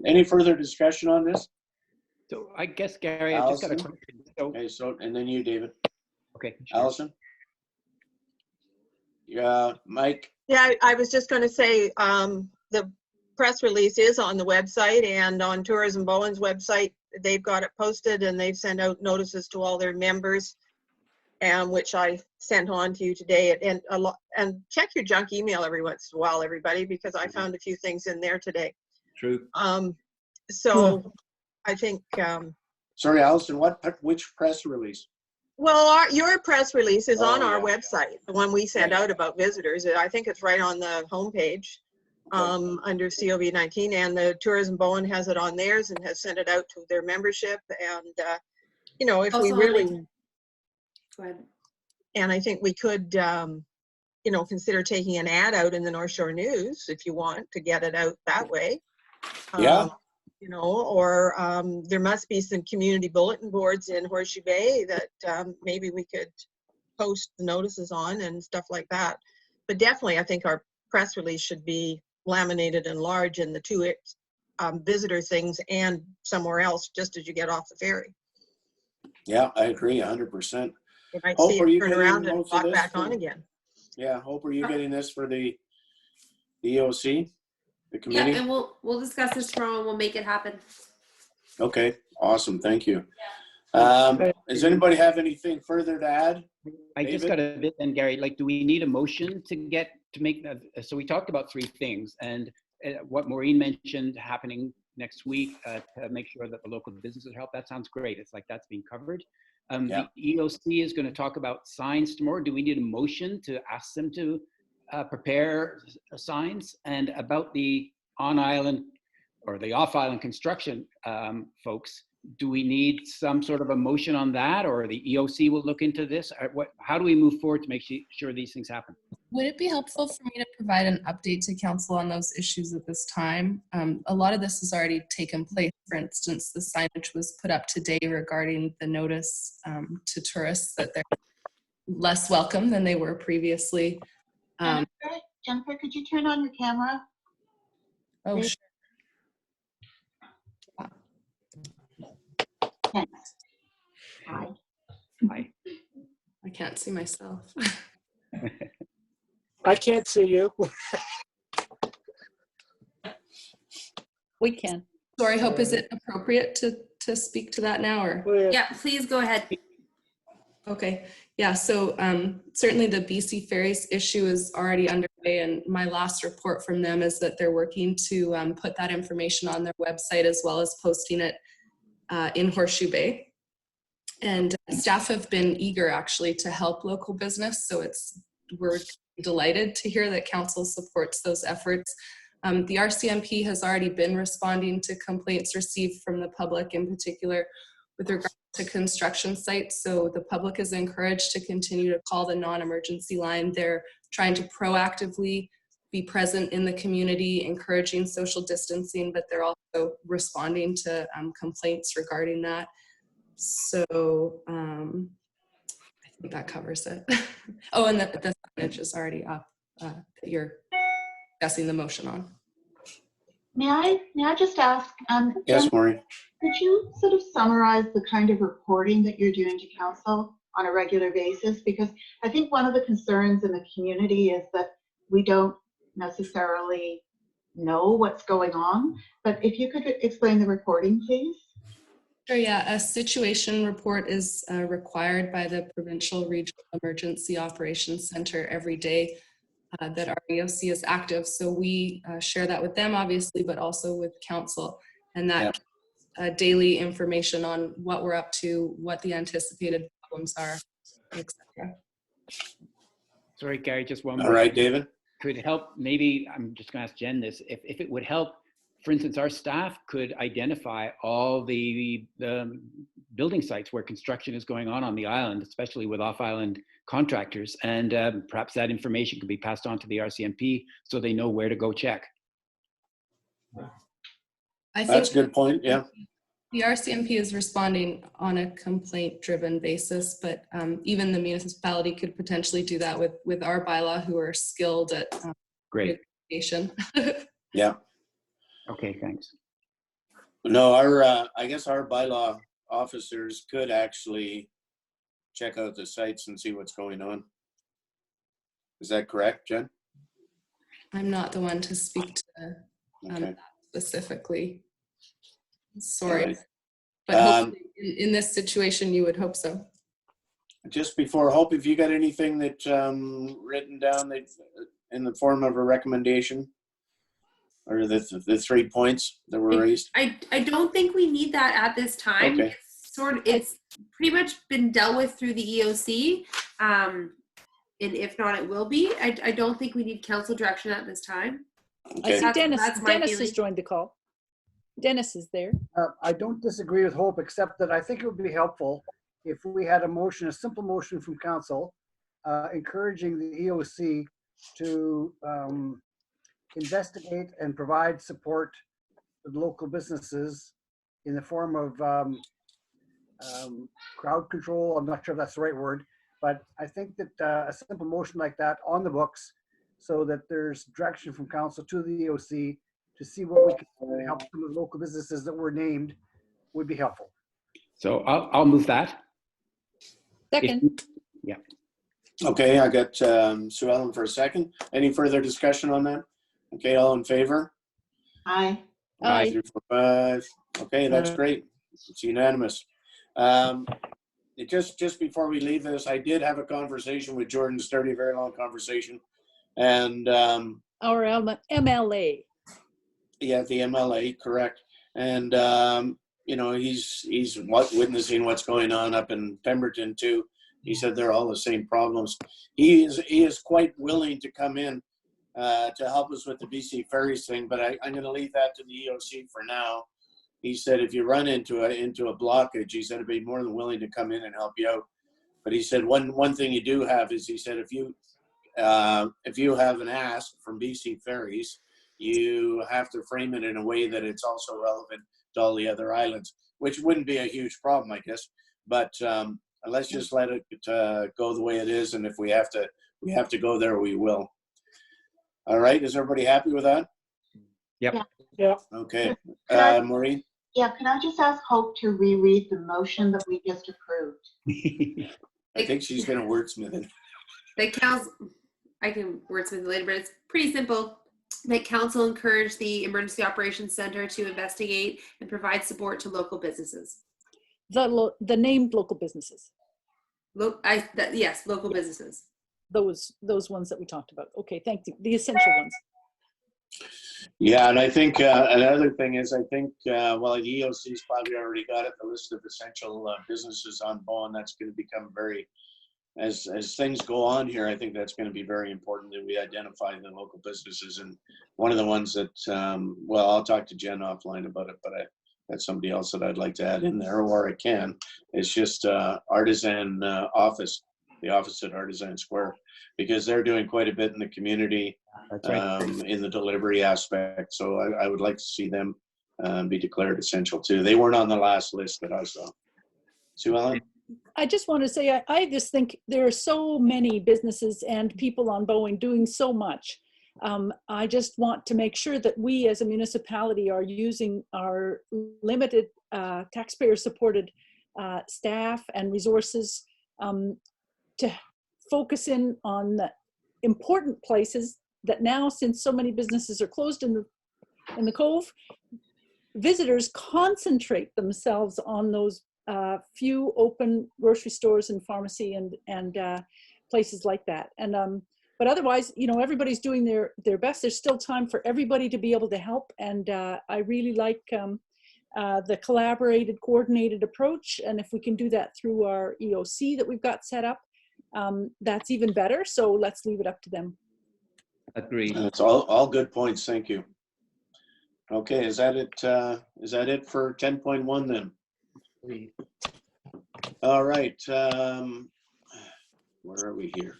Any further discussion on this? So I guess, Gary, I just got a question. Okay, and then you, David. Okay. Sure. Allison? Yeah, Mike? Yeah, I was just going to say the press release is on the website, and on Tourism Bowen's website, they've got it posted, and they've sent out notices to all their members, and which I sent on to you today. And check your junk email every once in a while, everybody, because I found a few things in there today. True. So I think. Sorry, Allison, which press release? Well, your press release is on our website, the one we sent out about visitors. I think it's right on the homepage under COVID-19, and the Tourism Bowen has it on theirs and has sent it out to their membership. And, if also we really, go ahead. And I think we could, consider taking an ad out in the North Shore News if you want to get it out that way. Yeah. Or there must be some community bulletin boards in Horseshoe Bay that maybe we could post the notices on and stuff like that. But definitely, I think our press release should be laminated and large in the two visitor things and somewhere else, just as you get off the ferry. Yeah, I agree 100%. You might see it turn around and walk back on again. Yeah, Hope, are you getting this for the EOC, the committee? Yeah, and we'll discuss this tomorrow, and we'll make it happen. Okay, awesome, thank you. Does anybody have anything further to add? I just got a bit then, Gary, like, do we need a motion to make that? So we talked about 3 things, and what Maureen mentioned happening next week to make sure that the local businesses are helped, that sounds great. It's like that's being covered. The EOC is going to talk about signs tomorrow. Do we need a motion to ask them to prepare signs? And about the on-island or the off-island construction folks, do we need some sort of a motion on that, or the EOC will look into this? How do we move forward to make sure these things happen? Would it be helpful for me to provide an update to council on those issues at this time? A lot of this has already taken place. For instance, the signage was put up today regarding the notice to tourists that they're less welcome than they were previously. Jennifer, could you turn on your camera? Oh, sure. Thanks. Hi. Hi. I can't see myself. I can't see you. We can. Sorry, Hope, is it appropriate to speak to that now, or? Yeah, please go ahead. Okay, yeah, so certainly the BC Ferries issue is already underway, and my last report from them is that they're working to put that information on their website as well as posting it in Horseshoe Bay. And staff have been eager actually to help local business, so we're delighted to hear that council supports those efforts. The RCMP has already been responding to complaints received from the public, in particular with regard to construction sites. So the public is encouraged to continue to call the non-emergency line. They're trying to proactively be present in the community, encouraging social distancing, but they're also responding to complaints regarding that. So I think that covers it. Oh, and the signage is already up that you're discussing the motion on. May I just ask, Yes, Jen, Maureen. could you sort of summarize the kind of reporting that you're doing to council on a regular basis? Because I think one of the concerns in the community is that we don't necessarily know what's going on. But if you could explain the reporting, please. Sure, yeah. A situation report is required by the Provincial Regional Emergency Operations Center every day that our EOC is active. So we share that with them, obviously, but also with council. And that daily information on what we're up to, what the anticipated problems are, etc. Sorry, Gary, just one more. All right, David. Could help, maybe, I'm just gonna ask Jen this, if it would help, for instance, our staff could identify all the building sites where construction is going on the island, especially with off-island contractors, and perhaps that information could be passed on to the RCMP so they know where to go check. That's a good point, yeah. The RCMP is responding on a complaint-driven basis, but even the municipality could potentially do that with our bylaw, who are skilled at Great. communication. Yeah. Okay, thanks. No, I guess our bylaw officers could actually check out the sites and see what's going on. Is that correct, Jen? I'm not the one to speak to that specifically. Sorry. Right. But hopefully in this situation, you would hope so. Just before Hope, if you got anything that written down that in the form of a recommendation, or the 3 points that were raised? I don't think we need that at this time. Okay. It's pretty much been dealt with through the EOC, and if not, it will be. I don't think we need council direction at this time. Okay. I see Dennis has joined the call. Dennis is there. I don't disagree with Hope, except that I think it would be helpful if we had a simple motion from council, encouraging the EOC to investigate and provide support to local businesses in the form of crowd control. I'm not sure if that's the right word, but I think that a simple motion like that on the books, so that there's direction from council to the EOC to see what we can do to help some of the local businesses that were named, would be helpful. So I'll move that. Second. Yeah. Okay, I got Sue Ellen for a second. Any further discussion on that? Okay, all in favor? Aye. Aye. 3, 4, 5. Okay, that's great. It's unanimous. Just before we leave this, I did have a conversation with Jordan Sturdy, a very long conversation, and our MLA. Yeah, the MLA, correct. And you know, he's witnessing what's going on up in Pemberton too. He said they're all the same problems. He is quite willing to come in to help us with the BC Ferries thing, but I'm going to leave that to the EOC for now. He said if you run into a blockage, he said he'd be more than willing to come in and help you out. But he said one thing you do have is, he said if you have an ask from BC Ferries, you have to frame it in a way that it's also relevant to all the other islands, which wouldn't be a huge problem, I guess. But let's just let it go the way it is, and if we have to go there, we will. All right, is everybody happy with that? Yep. Yeah. Okay, Maureen? Yeah, can I just ask Hope to reread the motion that we just approved? I think she's going to wordsmith it. I can wordsmith it later, but it's pretty simple. That council encourage the Emergency Operations Center to investigate and provide support to local businesses. The named local businesses. Yes, local businesses. Those ones that we talked about. Okay, thank you. The essential ones. Yeah, and I think another thing is, I think, well, the EOC's probably already got it, the list of essential businesses on Bowen. That's going to become very, as things go on here, I think that's going to be very important that we identify the local businesses. And one of the ones that, well, I'll talk to Jen offline about it, but that's somebody else that I'd like to add in there, or I can. It's just Artisan Office, the office at Artisan Square, because they're doing quite a bit in the community. That's right. In the delivery aspect. So I would like to see them be declared essential too. They weren't on the last list that I saw. Sue Ellen? I just want to say, I just think there are so many businesses and people on Bowen doing so much. I just want to make sure that we as a municipality are using our limited taxpayer-supported staff and resources to focus in on the important places that now, since so many businesses are closed in the Cove, visitors concentrate themselves on those few open grocery stores and pharmacy and places like that. And but otherwise, you know, everybody's doing their best. There's still time for everybody to be able to help. And I really like the collaborated, coordinated approach. And if we can do that through our EOC that we've got set up, that's even better. So let's leave it up to them. Agreed. That's all good points. Thank you. Okay, is that it? Is that it for 10.1 then? Agreed. All right. Where are we here?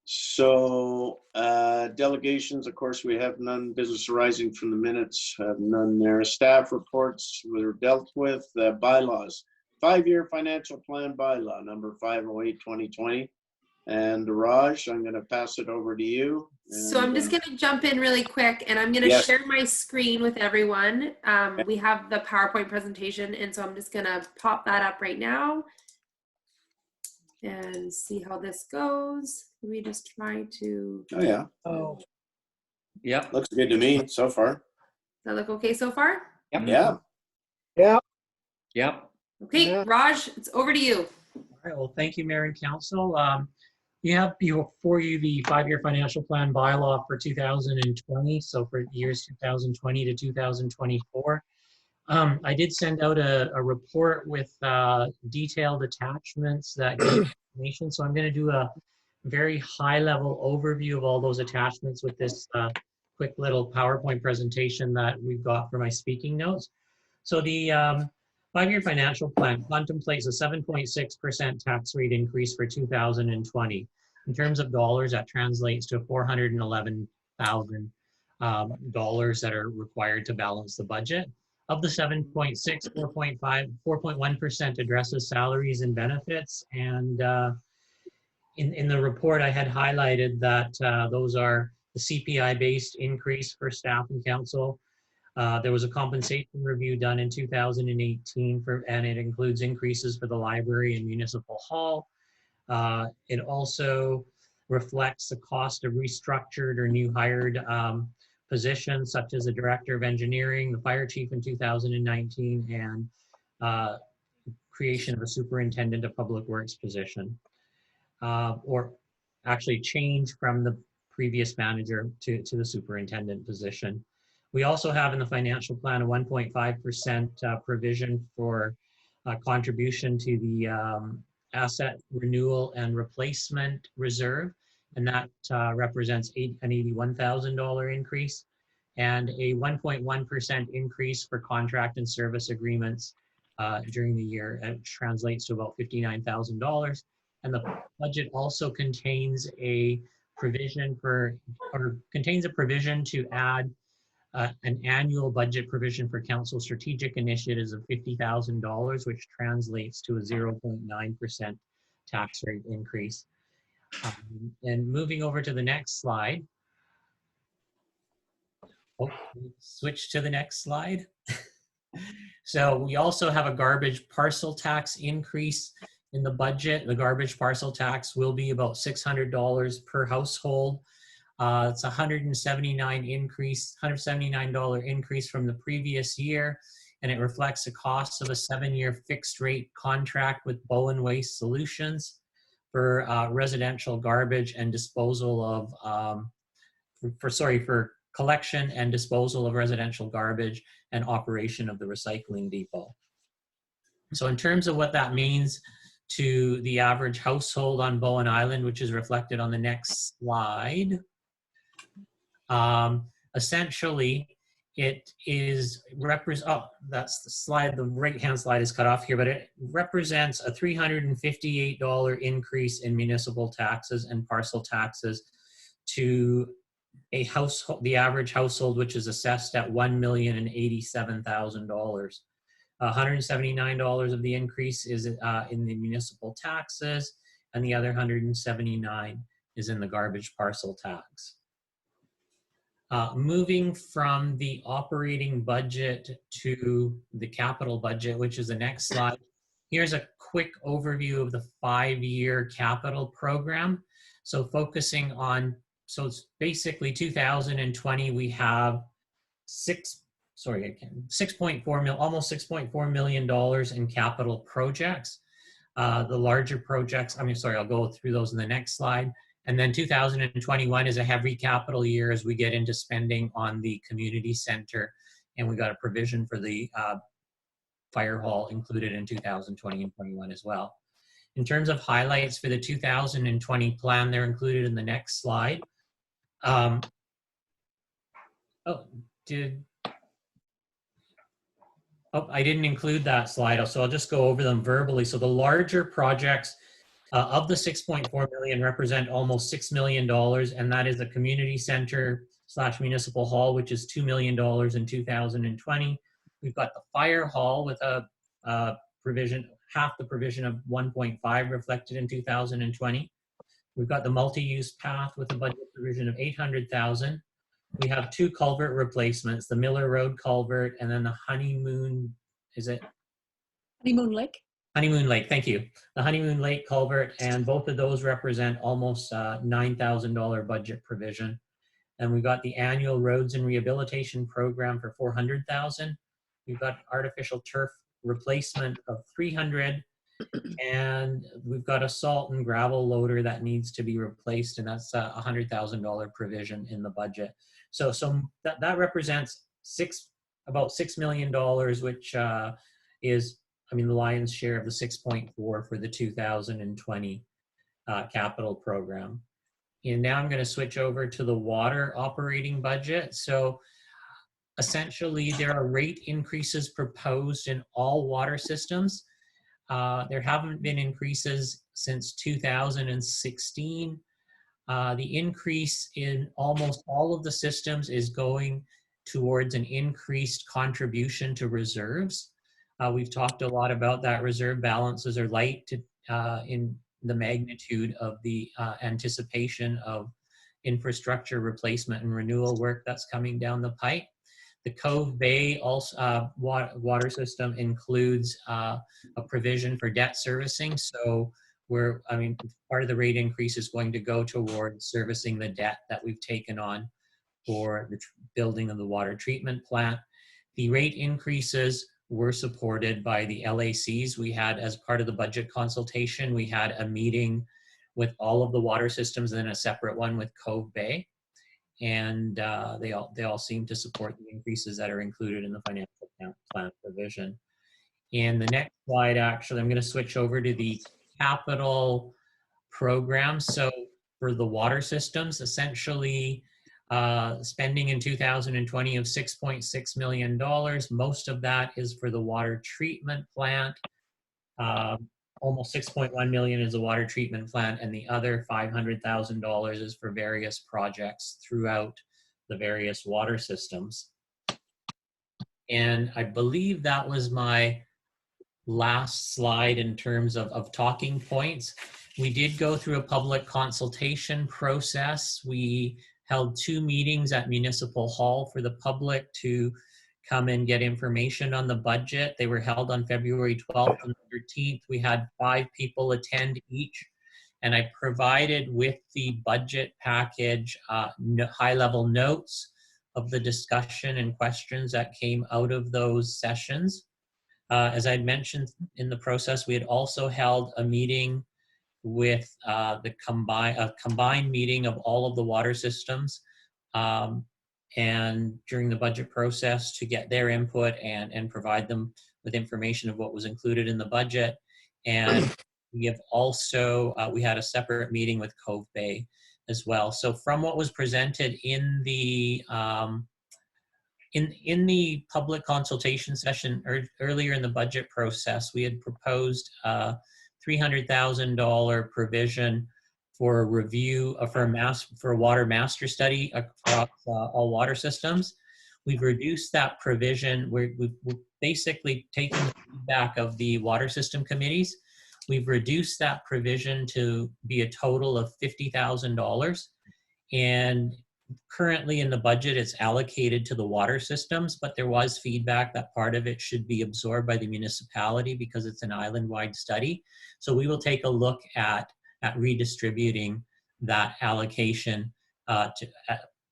So delegations, of course, we have none. Business arising from the minutes, have none there. Staff reports were dealt with. Bylaws, 5-year financial plan bylaw, number 508/2020. And Raj, I'm going to pass it over to you. So I'm just going to jump in really quick, and I'm going to share my screen with everyone. We have the PowerPoint presentation, and so I'm just going to pop that up right now and see how this goes. Let me just try to. Oh, yeah. Oh. Yep. Looks good to me so far. Does that look okay so far? Yep. Yeah. Yeah. Yep. Okay, Yeah. Raj, it's over to you. All right, well, thank you, Mayor and Council. You have before you the 5-year financial plan bylaw for 2020, so for years 2020 to 2024. I did send out a report with detailed attachments that give information, so I'm going to do a very high-level overview of all those attachments with this quick little PowerPoint presentation that we've got for my speaking notes. So the 5-year financial plan contemplates a 7.6% tax rate increase for 2020. In terms of dollars, that translates to $411,000 that are required to balance the budget. Of the 7.6, 4.1% addresses salaries and benefits. And in the report, I had highlighted that those are the CPI-based increase for staff and council. There was a compensation review done in 2018 and it includes increases for the library and municipal hall. It also reflects the cost of restructured or new hired positions, such as the director of engineering, the fire chief in 2019, and creation of a superintendent of public works position, or actually change from the previous manager to the superintendent position. We also have in the financial plan a 1.5% provision for contribution to the asset renewal and replacement reserve, and that represents an $81,000 increase, and a 1.1% increase for contract and service agreements during the year. It translates to about $59,000. And the budget also contains a provision to add an annual budget provision for council strategic initiatives of $50,000, which translates to a 0.9% tax rate increase. And moving over to the next slide. Oh, switch to the next slide. So we also have a garbage parcel tax increase in the budget. The garbage parcel tax will be about $600 per household. It's a $179 increase from the previous year. and it reflects the cost of a 7-year fixed rate contract with Bowen Waste Solutions for residential garbage and disposal of, for collection and disposal of residential garbage and operation of the recycling depot. So in terms of what that means to the average household on Bowen Island, which is reflected on the next slide, essentially it is that's the slide, the right-hand slide is cut off here, but it represents a $358 increase in municipal taxes and parcel taxes to a household, the average household, which is assessed at $1,087,000. $179 of the increase is in the municipal taxes, and the other $179 is in the garbage parcel tax. Moving from the operating budget to the capital budget, which is the next slide. Here's a quick overview of the 5-year capital program. So focusing on, so it's basically 2020, we have almost $6.4 million in capital projects. The larger projects, I'll go through those in the next slide. And then 2021 is a heavy capital year as we get into spending on the community center. And we got a provision for the fire hall included in 2020 and 21 as well. In terms of highlights for the 2020 plan, they're included in the next slide. I didn't include that slide, so I'll just go over them verbally. So the larger projects of the 6.4 million represent almost $6 million, and that is the community center / municipal hall, which is $2 million in 2020. We've got the fire hall with a provision, half the provision of 1.5 reflected in 2020. We've got the multi-use path with a budget provision of 800,000. We have 2 culvert replacements, the Miller Road culvert and then the Honeymoon Lake. Honeymoon Lake, thank you. The Honeymoon Lake culvert, and both of those represent almost $9,000 budget provision. And we've got the annual roads and rehabilitation program for 400,000. We've got artificial turf replacement of 300, and we've got a salt and gravel loader that needs to be replaced, and that's a $100,000 provision in the budget. So that represents about $6 million, which is, the lion's share of the 6.4 for the 2020 capital program. And now I'm going to switch over to the water operating budget. So essentially, there are rate increases proposed in all water systems. There haven't been increases since 2016. The increase in almost all of the systems is going towards an increased contribution to reserves. We've talked a lot about that. Reserve balances are light in the magnitude of the anticipation of infrastructure replacement and renewal work that's coming down the pipe. The Cove Bay water system includes a provision for debt servicing. So part of the rate increase is going to go towards servicing the debt that we've taken on for the building of the water treatment plant. The rate increases were supported by the LACs. We had, as part of the budget consultation, we had a meeting with all of the water systems and then a separate one with Cove Bay. And they all seem to support the increases that are included in the financial plan provision. In the next slide, actually, I'm going to switch over to the capital program. So for the water systems, essentially spending in 2020 of $6.6 million. Most of that is for the water treatment plant. Almost 6.1 million is a water treatment plant, and the other $500,000 is for various projects throughout the various water systems. And I believe that was my last slide in terms of talking points. We did go through a public consultation process. We held 2 meetings at Municipal Hall for the public to come and get information on the budget. They were held on February 12th and 13th. We had 5 people attend each, and I provided with the budget package high-level notes of the discussion and questions that came out of those sessions. As I mentioned in the process, we had also held a meeting with a combined meeting of all of the water systems and during the budget process to get their input and provide them with information of what was included in the budget. And we have also, we had a separate meeting with Cove Bay as well. So from what was presented in the public consultation session earlier in the budget process, we had proposed a $300,000 provision for a review for a water master study across all water systems. We've reduced that provision. We've basically taken the feedback of the water system committees. We've reduced that provision to be a total of $50,000. And currently in the budget, it's allocated to the water systems, but there was feedback that part of it should be absorbed by the municipality because it's an island-wide study. So we will take a look at redistributing that allocation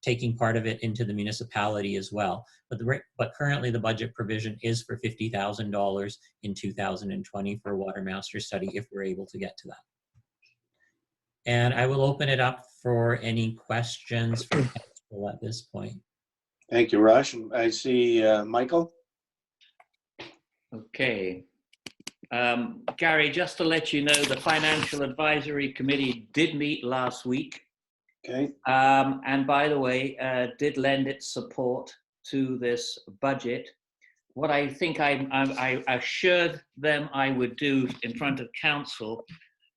taking part of it into the municipality as well. But currently the budget provision is for $50,000 in 2020 for a water master study if we're able to get to that. And I will open it up for any questions for council at this point. Thank you, Rush. I see Michael. Okay. Gary, just to let you know, the Financial Advisory Committee did meet last week. Okay. And by the way, did lend its support to this budget. What I think I assured them I would do in front of council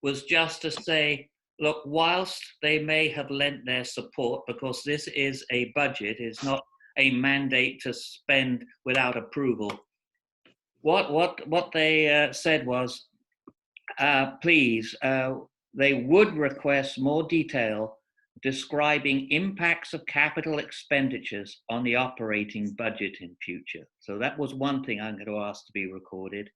was just to say, look, whilst they may have lent their support, because this is a budget, it's not a mandate to spend without approval. What they said was, please, they would request more detail describing impacts of capital expenditures on the operating budget in future. So that was one thing I'm going to ask to be recorded.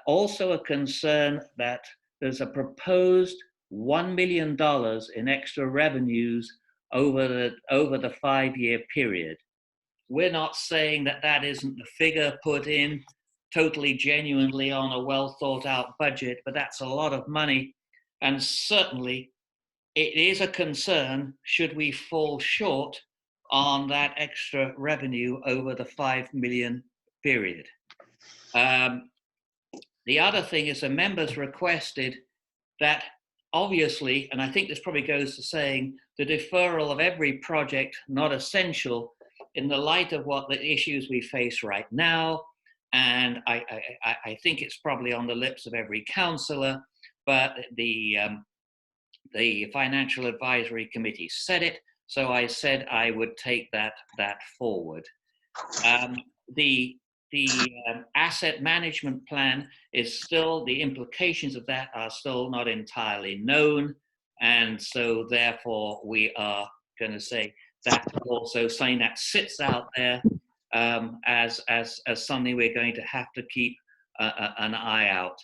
Also a concern that there's a proposed $1 million in extra revenues over the 5-year period. We're not saying that that isn't the figure put in totally genuinely on a well thought out budget, but that's a lot of money. And certainly it is a concern should we fall short on that extra revenue over the 5 million period. The other thing is the members requested that obviously, and I think this probably goes to saying, the deferral of every project not essential in the light of what the issues we face right now. And I think it's probably on the lips of every councillor, but the Financial Advisory Committee said it, so I said I would take that forward. The asset management plan is still, the implications of that are still not entirely known, and so therefore we are going to say that's also something that sits out there as something we're going to have to keep an eye out.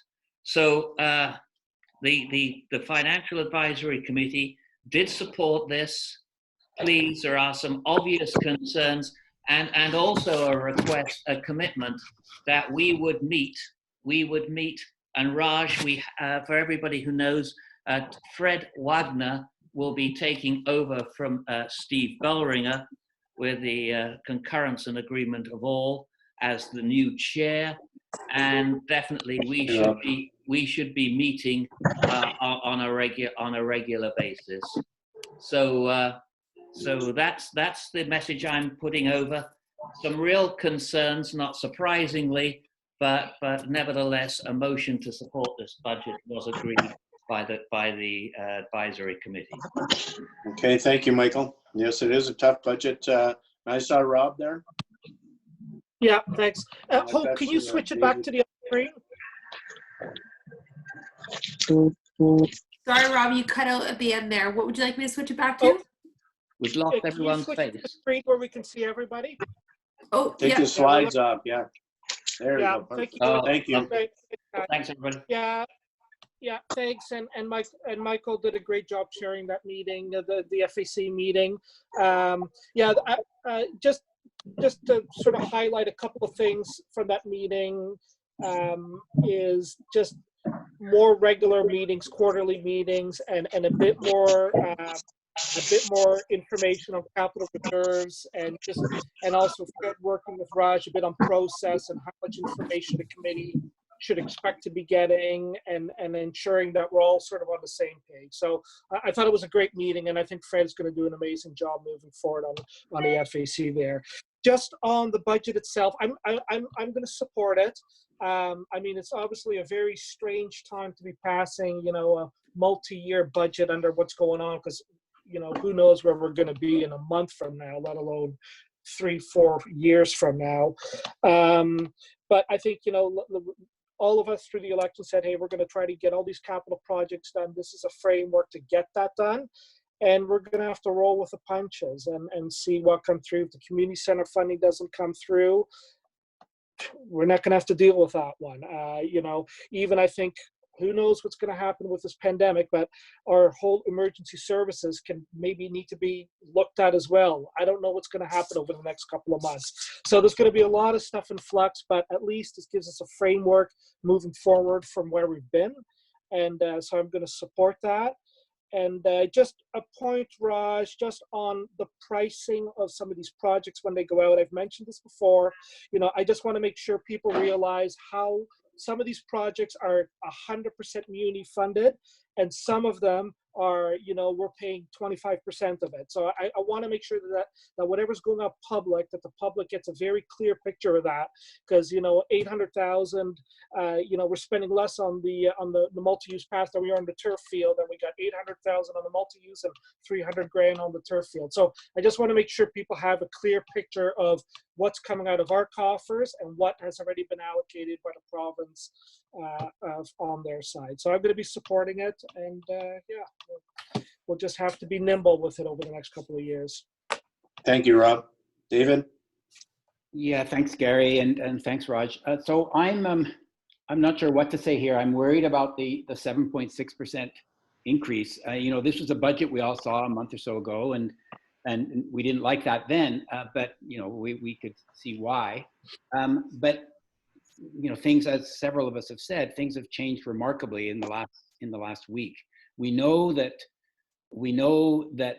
So the Financial Advisory Committee did support this. Please, there are some obvious concerns and also a request, a commitment that we would meet, and Raj, for everybody who knows, Fred Wagner will be taking over from Steve Bellringer with the concurrence and agreement of all as the new chair, and definitely we should be meeting on a regular basis. So that's the message I'm putting over. Some real concerns, not surprisingly, but nevertheless, a motion to support this budget was agreed by the advisory committee. Okay, thank you, Michael. Yes, it is a tough budget. I saw Rob there. Yeah, thanks. Hope, can you switch it back to the other screen? Sorry, Rob, you cut out at the end there. What would you like me to switch it back to? We've lost everyone's face. To the screen where we can see everybody. Oh, take the slides off. Yeah, there you go. Thank you. Thank you. Okay. Thanks, everybody. Yeah. Yeah, thanks. And Michael did a great job chairing that meeting, the FAC meeting. Yeah, just to sort of highlight a couple of things from that meeting, is just more regular meetings, quarterly meetings, and a bit more information on capital reserves, and also Fred working with Raj a bit on process and how much information the committee should expect to be getting, and ensuring that we're all sort of on the same page. So I thought it was a great meeting, and I think Fred's going to do an amazing job moving forward on the FAC there. Just on the budget itself, I'm going to support it. I mean, it's obviously a very strange time to be passing, a multi-year budget under what's going on, because, who knows where we're going to be in a month from now, let alone 3-4 years from now. But I think, all of us through the election said, hey, we're going to try to get all these capital projects done. This is a framework to get that done. And we're going to have to roll with the punches and see what comes through. If the community center funding doesn't come through, we're not going to have to deal with that one. Even I think, who knows what's going to happen with this pandemic, but our whole emergency services can maybe need to be looked at as well. I don't know what's going to happen over the next couple of months. So there's going to be a lot of stuff in flux, but at least this gives us a framework moving forward from where we've been. And so I'm going to support that. And just a point, Raj, just on the pricing of some of these projects when they go out. I've mentioned this before. I just want to make sure people realize how some of these projects are 100% muni funded, and some of them are, we're paying 25% of it. So I want to make sure that whatever's going out public, that the public gets a very clear picture of that, because 800,000, we're spending less on the multi-use path than we are on the turf field, and we got 800,000 on the multi-use and 300 grand on the turf field. So I just want to make sure people have a clear picture of what's coming out of our coffers and what has already been allocated by the province on their side. So I'm going to be supporting it, and we'll just have to be nimble with it over the next couple of years. Thank you, Rob. David? Yeah, thanks, Gary, and thanks, Raj. So I'm not sure what to say here. I'm worried about the 7.6% increase. This was a budget we all saw a month or so ago, and we didn't like that then, but we could see why. But things, as several of us have said, things have changed remarkably in the last week. We know that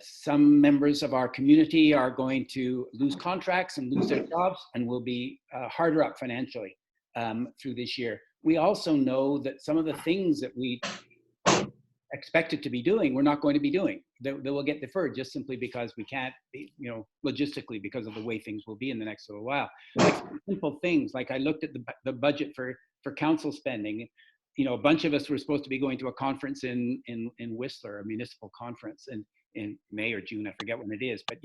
some members of our community are going to lose contracts and lose their jobs, and will be harder up financially through this year. We also know that some of the things that we expected to be doing, we're not going to be doing. They will get deferred just simply because we can't, logistically, because of the way things will be in the next little while. Like simple things, like I looked at the budget for council spending. A bunch of us were supposed to be going to a conference in Whistler, a municipal conference in May or June, I forget when it is, but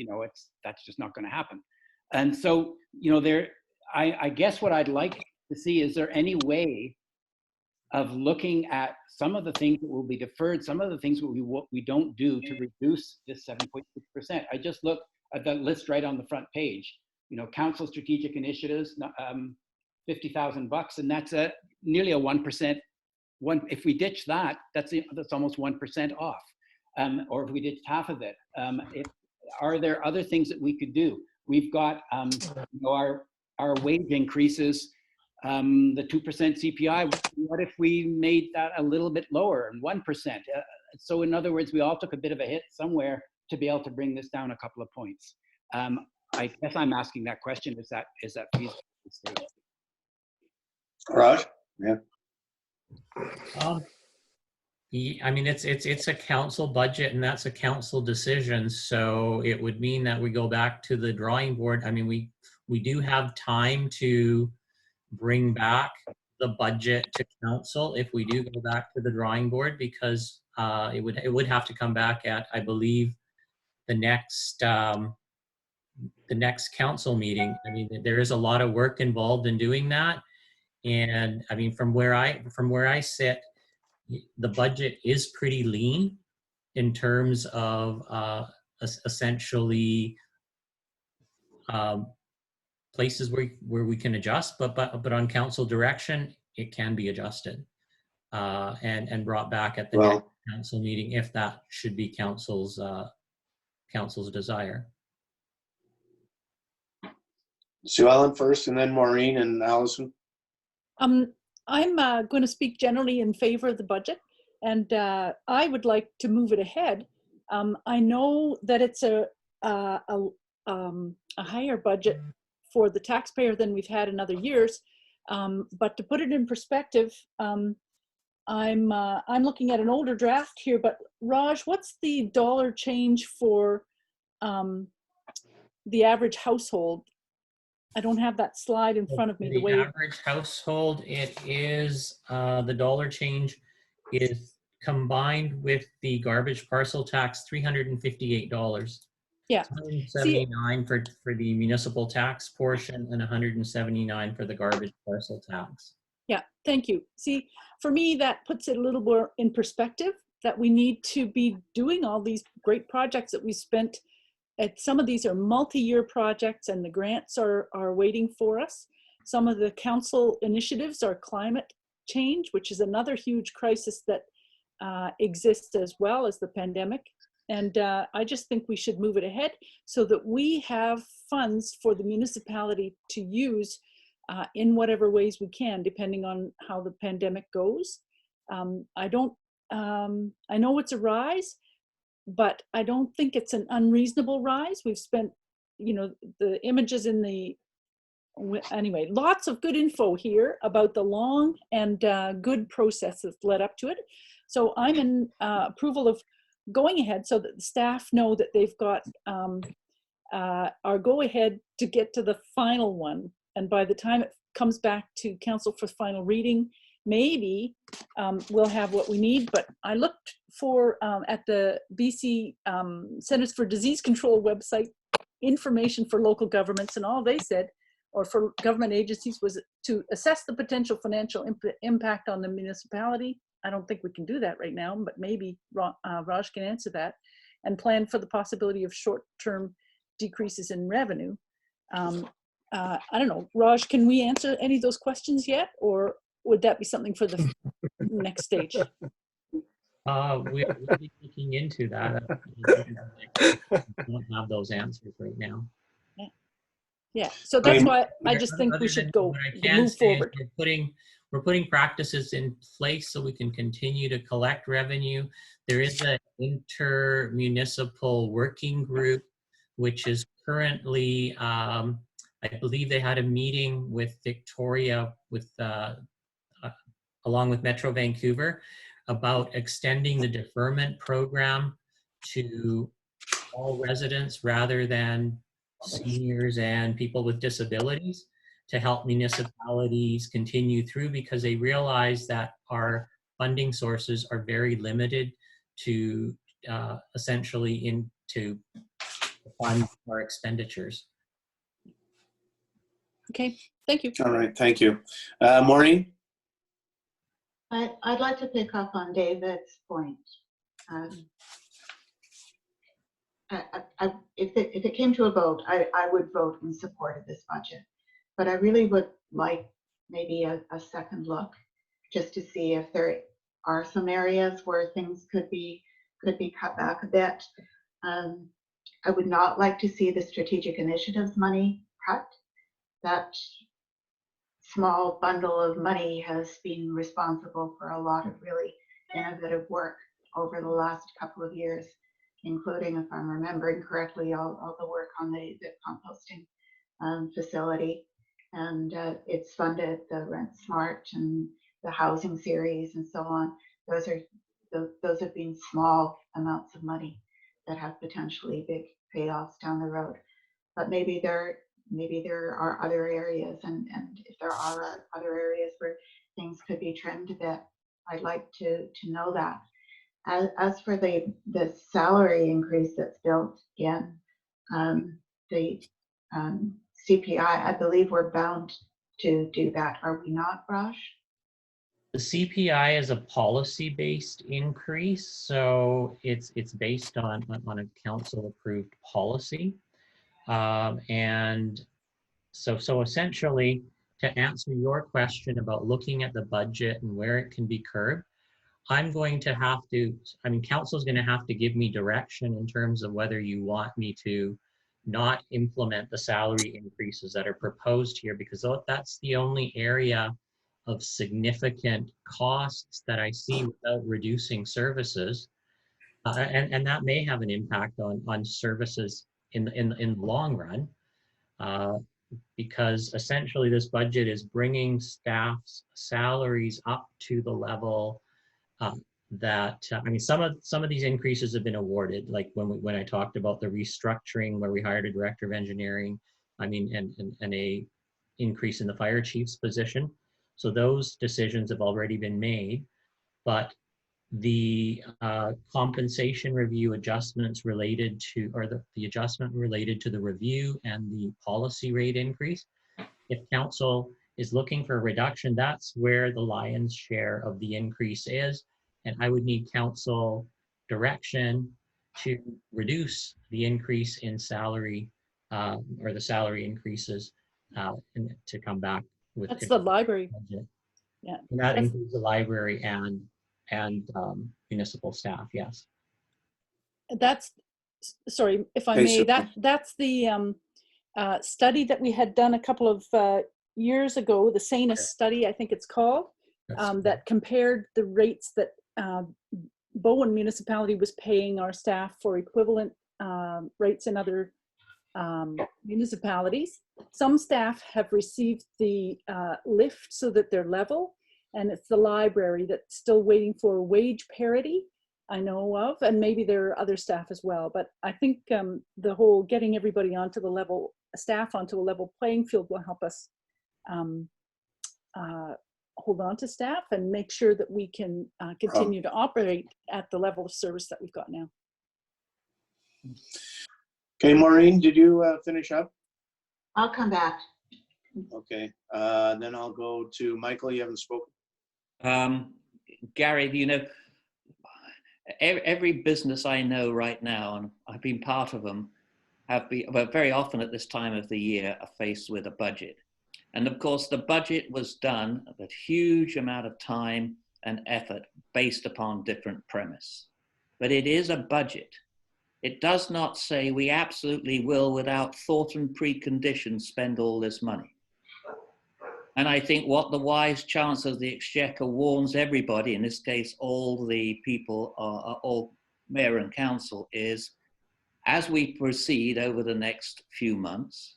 that's just not going to happen. And so, I guess what I'd like to see, is there any way of looking at some of the things that will be deferred, some of the things that we don't do to reduce this 7.6%. I just looked at the list right on the front page. Council strategic initiatives, $50,000, and that's nearly a 1%. If we ditch that, that's almost 1% off. Or if we ditch half of it, are there other things that we could do? We've got our wage increases. The 2% CPI, what if we made that a little bit lower, and 1%? So in other words, we all took a bit of a hit somewhere to be able to bring this down a couple of points. I guess I'm asking that question, is that feasible? Raj? Yeah. I mean, it's a council budget, and that's a council decision. So it would mean that we go back to the drawing board. I mean, we do have time to bring back the budget to council if we do go back to the drawing board, because it would have to come back at, I believe, the next council meeting. I mean, there is a lot of work involved in doing that, and I mean, from where I sit, the budget is pretty lean in terms of essentially places where we can adjust, but on council direction, it can be adjusted. and brought back at the Well- next council meeting if that should be council's desire. Sue Ellen first, and then Maureen and Allison. I'm going to speak generally in favor of the budget, and I would like to move it ahead. I know that it's a higher budget for the taxpayer than we've had in other years, but to put it in perspective, I'm looking at an older draft here. But Raj, what's the dollar change for the average household? I don't have that slide in front of me. The average household, it is the dollar change is combined with the garbage parcel tax, $358. Yeah. 179 for the municipal tax portion and 179 for the garbage parcel tax. Yeah, thank you. See, for me, that puts it a little more in perspective that we need to be doing all these great projects that we spent. Some of these are multi-year projects and the grants are waiting for us. Some of the council initiatives are climate change, which is another huge crisis that exists as well as the pandemic. And I just think we should move it ahead so that we have funds for the municipality to use in whatever ways we can, depending on how the pandemic goes. I know it's a rise, but I don't think it's an unreasonable rise. We've spent, the images in anyway, lots of good info here about the long and good process that led up to it. So I'm in approval of going ahead so that the staff know that they've got our go ahead to get to the final one. And by the time it comes back to council for final reading, maybe we'll have what we need. But I looked for at the BC Centers for Disease Control website information for local governments, and all they said, or for government agencies, was to assess the potential financial impact on the municipality. I don't think we can do that right now, but maybe Raj can answer that, and plan for the possibility of short-term decreases in revenue. I don't know, Raj, can we answer any of those questions yet, or would that be something for the next stage? We'll be looking into that. I don't have those answers right now. Yeah, so that's why I just think we should go move forward. We're putting practices in place so we can continue to collect revenue. There is an intermunicipal working group, which is currently, I believe they had a meeting with Victoria along with Metro Vancouver about extending the deferment program to all residents rather than seniors and people with disabilities, to help municipalities continue through, because they realize that our funding sources are very limited to essentially to fund our expenditures. Okay, thank you. All right, thank you. Maureen? I'd like to pick up on David's point. If it came to a vote, I would vote in support of this budget. But I really would like maybe a second look, just to see if there are some areas where things could be cut back a bit. I would not like to see the strategic initiatives money cut. That small bundle of money has been responsible for a lot of really innovative work over the last couple of years, including, if I'm remembering correctly, all the work on the composting facility. And it's funded the Rent Smart and the housing series and so on. Those have been small amounts of money that have potentially big payoffs down the road. But maybe there are other areas, and if there are other areas where things could be trimmed a bit, I'd like to know that. As for the salary increase that's built in, the CPI, I believe we're bound to do that. Are we not, Raj? The CPI is a policy-based increase, so it's based on a council-approved policy, and so essentially to answer your question about looking at the budget and where it can be curbed, I'm going to have to, I mean, council's going to have to give me direction in terms of whether you want me to not implement the salary increases that are proposed here, because that's the only area of significant costs that I see without reducing services. And that may have an impact on services in the long run, because essentially this budget is bringing staff's salaries up to the level that I mean, some of these increases have been awarded, like when I talked about the restructuring where we hired a director of engineering, I mean, and a increase in the fire chief's position. So those decisions have already been made, but the compensation review adjustments related to, or the adjustment related to the review and the policy rate increase, if council is looking for a reduction, that's where the lion's share of the increase is. And I would need council direction to reduce the increase in salary or the salary increases and to come back with. That's the library. Budget. Yeah. And that includes the library and municipal staff, yes. That's, sorry, if I may, that's the study that we had done a couple of years ago, the SANUS study, I think it's called, that compared the rates that Bowen municipality was paying our staff for equivalent rates in other municipalities. Some staff have received the lift so that they're level, and it's the library that's still waiting for wage parity, I know of, and maybe there are other staff as well. But I think the whole getting everybody onto the level, staff onto a level playing field will help us hold on to staff and make sure that we can continue to operate at the level of service that we've got now. Okay, Maureen, did you finish up? I'll come back. Okay, then I'll go to Michael. You haven't spoken. Gary, you know, every business I know right now, and I've been part of them, have been, but very often at this time of the year, are faced with a budget. And of course, the budget was done with a huge amount of time and effort based upon different premise. But it is a budget. It does not say we absolutely will, without thought and preconditions, spend all this money. And I think what the wise Chancellor of the Exchequer warns everybody, in this case, all the people, all Mayor and Council, is as we proceed over the next few months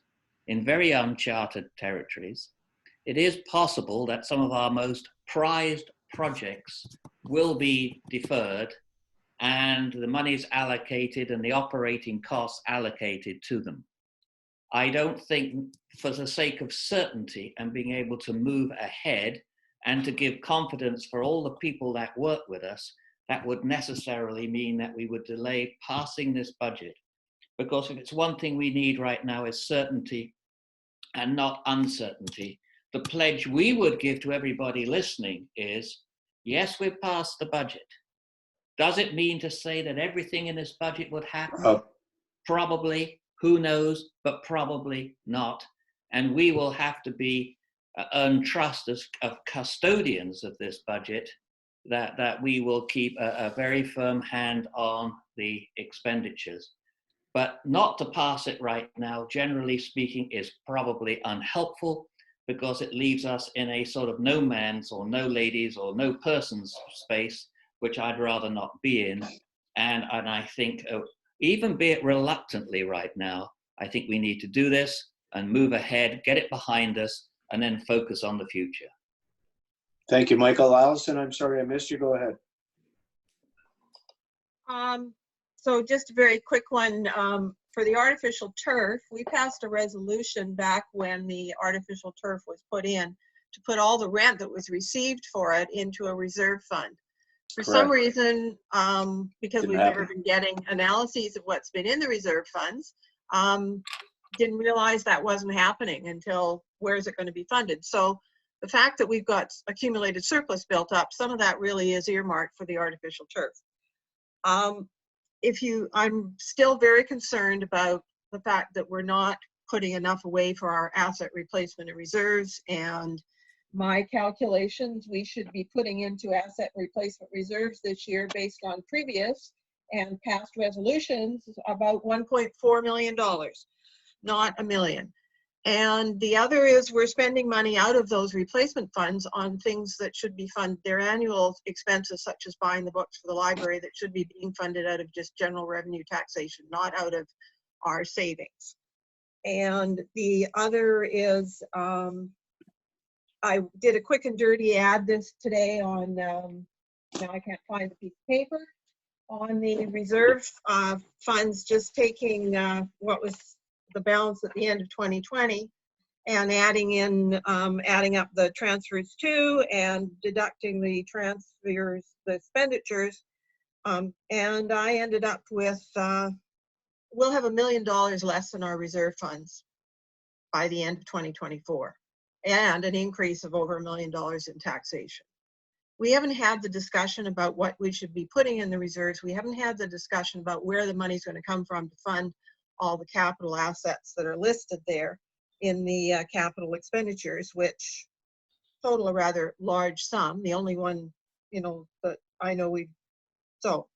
in very uncharted territories, it is possible that some of our most prized projects will be deferred and the monies allocated and the operating costs allocated to them. I don't think, for the sake of certainty and being able to move ahead and to give confidence for all the people that work with us, that would necessarily mean that we would delay passing this budget. Because if it's one thing we need right now is certainty and not uncertainty. The pledge we would give to everybody listening is, yes, we've passed the budget. Does it mean to say that everything in this budget would happen? Probably. Who knows, but probably not. And we will have to be earn trust as custodians of this budget, that we will keep a very firm hand on the expenditures. But not to pass it right now, generally speaking, is probably unhelpful because it leaves us in a sort of no man's or no ladies or no person's space, which I'd rather not be in. And I think, even be it reluctantly right now, I think we need to do this and move ahead, get it behind us, and then focus on the future. Thank you, Michael. Allison, I'm sorry I missed you. Go ahead. So just a very quick one. For the artificial turf, we passed a resolution back when the artificial turf was put in to put all the rent that was received for it into a reserve fund. For some reason, because we've never been getting analyses of what's been in the reserve funds, didn't realize that wasn't happening until where is it going to be funded. So the fact that we've got accumulated surplus built up, some of that really is earmarked for the artificial turf. I'm still very concerned about the fact that we're not putting enough away for our asset replacement and reserves. And my calculations, we should be putting into asset replacement reserves this year based on previous and past resolutions about $1.4 million, not $1 million. And the other is we're spending money out of those replacement funds on things that should be funded, their annual expenses such as buying the books for the library that should be being funded out of just general revenue taxation, not out of our savings. And the other is, I did a quick and dirty ad this today on, now I can't find the piece of paper, on the reserve funds, just taking what was the balance at the end of 2020 and adding in, adding up the transfers to and deducting the transfers, the expenditures. And I ended up with, we'll have $1 million less in our reserve funds by the end of 2024 and an increase of over $1 million in taxation. We haven't had the discussion about what we should be putting in the reserves. We haven't had the discussion about where the money's going to come from to fund all the capital assets that are listed there in the capital expenditures, which total a rather large sum. The only one, you know, that I know so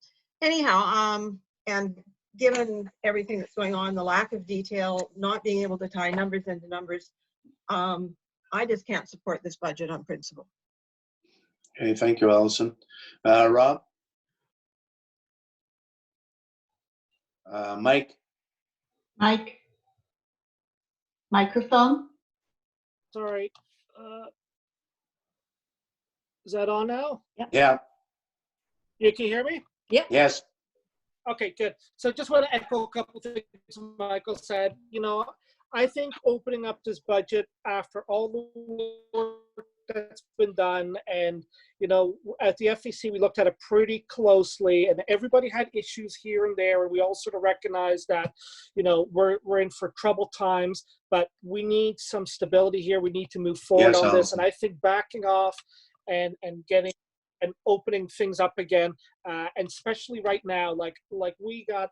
anyhow, and given everything that's going on, the lack of detail, not being able to tie numbers into numbers, I just can't support this budget on principle. Okay, thank you, Allison. Rob? Mike? Mike? Microphone? Sorry. Is that on now? Yeah. You can hear me? Yep. Yes. Okay, good. So just want to echo a couple of things Michael said. You know, I think opening up this budget after all the work that's been done, and, you know, at the FEC, we looked at it pretty closely, and everybody had issues here and there, and we all sort of recognized that, you know, we're in for troubled times, but we need some stability here. We need to move forward on this. And I think backing off and getting and opening things up again, and especially right now, like we got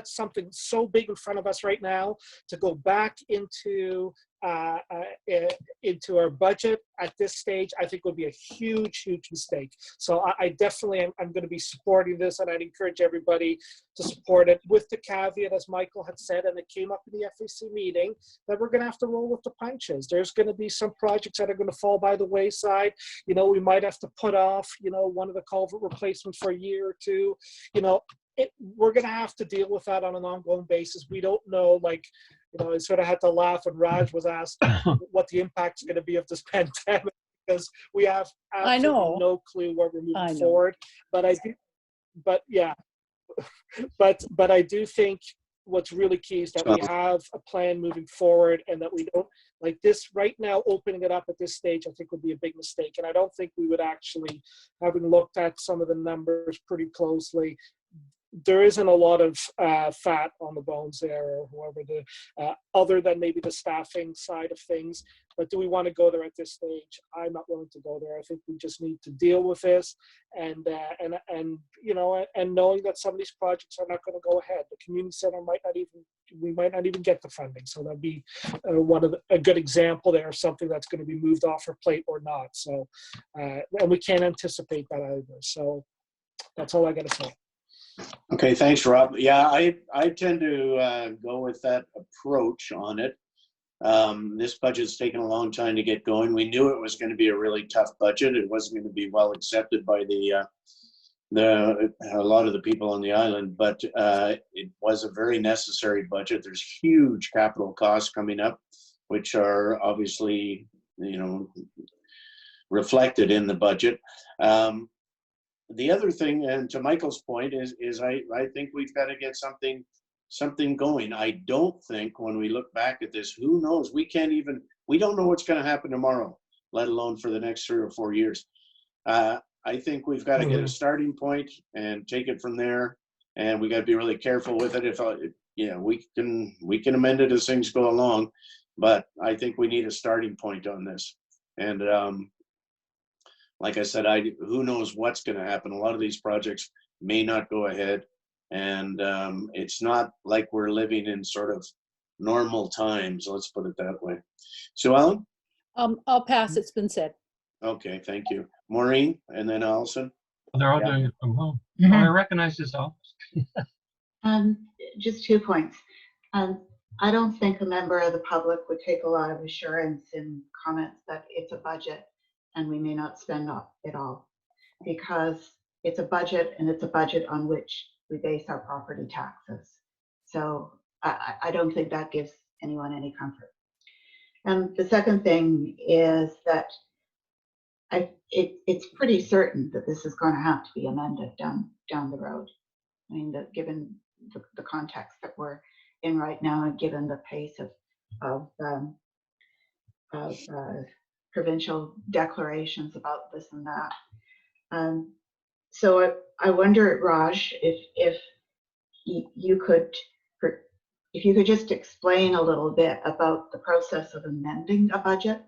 something so big in front of us right now to go back into our budget at this stage, I think would be a huge mistake. So I definitely I'm going to be supporting this, and I'd encourage everybody to support it with the caveat, as Michael had said, and it came up in the FEC meeting, that we're going to have to roll with the punches. There's going to be some projects that are going to fall by the wayside. You know, we might have to put off, you know, one of the culvert replacements for a year or two. You know, we're going to have to deal with that on an ongoing basis. We don't know, like, you know, I sort of had to laugh when Raj was asked what the impact is going to be of this pandemic, because we have absolutely no clue where we're moving forward. But I do think what's really key is that we have a plan moving forward, and that we don't, like this right now, opening it up at this stage, I think would be a big mistake. And I don't think we would actually, having looked at some of the numbers pretty closely, there isn't a lot of fat on the bones there, or whoever the, other than maybe the staffing side of things. But do we want to go there at this stage? I'm not willing to go there. I think we just need to deal with this, and you know, and knowing that some of these projects are not going to go ahead. The community center we might not even get the funding. So that'd be a good example there of something that's going to be moved off our plate or not. So, and we can't anticipate that either. So that's all I got to say. Okay, thanks, Rob. Yeah, I tend to go with that approach on it. This budget's taken a long time to get going. We knew it was going to be a really tough budget. It wasn't going to be well accepted by a lot of the people on the island, but it was a very necessary budget. There's huge capital costs coming up, which are obviously, you know, reflected in the budget. The other thing, and to Michael's point, is I think we've got to get something going. I don't think when we look back at this, who knows? We don't know what's going to happen tomorrow, let alone for the next 3 or 4 years. I think we've got to get a starting point and take it from there, and we got to be really careful with it. If you know, we can amend it as things go along, but I think we need a starting point on this. And like I said, who knows what's going to happen. A lot of these projects may not go ahead, and it's not like we're living in sort of normal times, let's put it that way. Sue Ellen? I'll pass, it's been said. Okay, thank you. Maureen, and then Allison? They're all Yeah. doing it from home. Oh, I recognize this office. Just 2 points. I don't think a member of the public would take a lot of assurance in comments that it's a budget and we may not spend it all, because it's a budget and it's a budget on which we base our property taxes. So I don't think that gives anyone any comfort. And the second thing is that it's pretty certain that this is going to have to be amended down the road. I mean, given the context that we're in right now, and given the pace of provincial declarations about this and that. So I wonder, Raj, if you could just explain a little bit about the process of amending a budget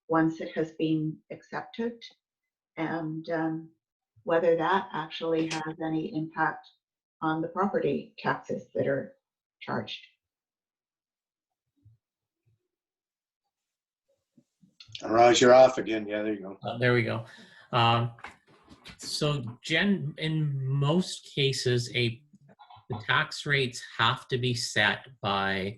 once it has been accepted, and whether that actually has any impact on the property taxes that are charged. Raj, you're off again. Yeah, there you go. There we go. So in most cases, the tax rates have to be set by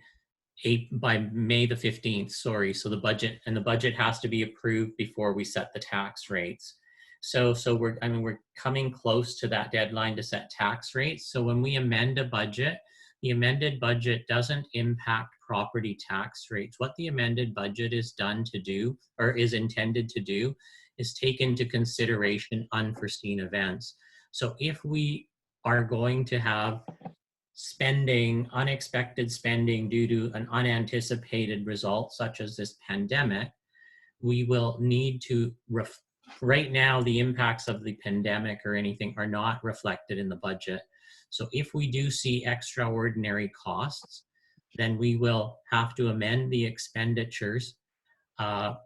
May the 15th, sorry. So the budget has to be approved before we set the tax rates. So we're coming close to that deadline to set tax rates. So when we amend a budget, the amended budget doesn't impact property tax rates. What the amended budget is done to do, or is intended to do, is take into consideration unforeseen events. So if we are going to have unexpected spending due to an unanticipated result, such as this pandemic, we will need to, right now, the impacts of the pandemic or anything are not reflected in the budget. So if we do see extraordinary costs, then we will have to amend the expenditures.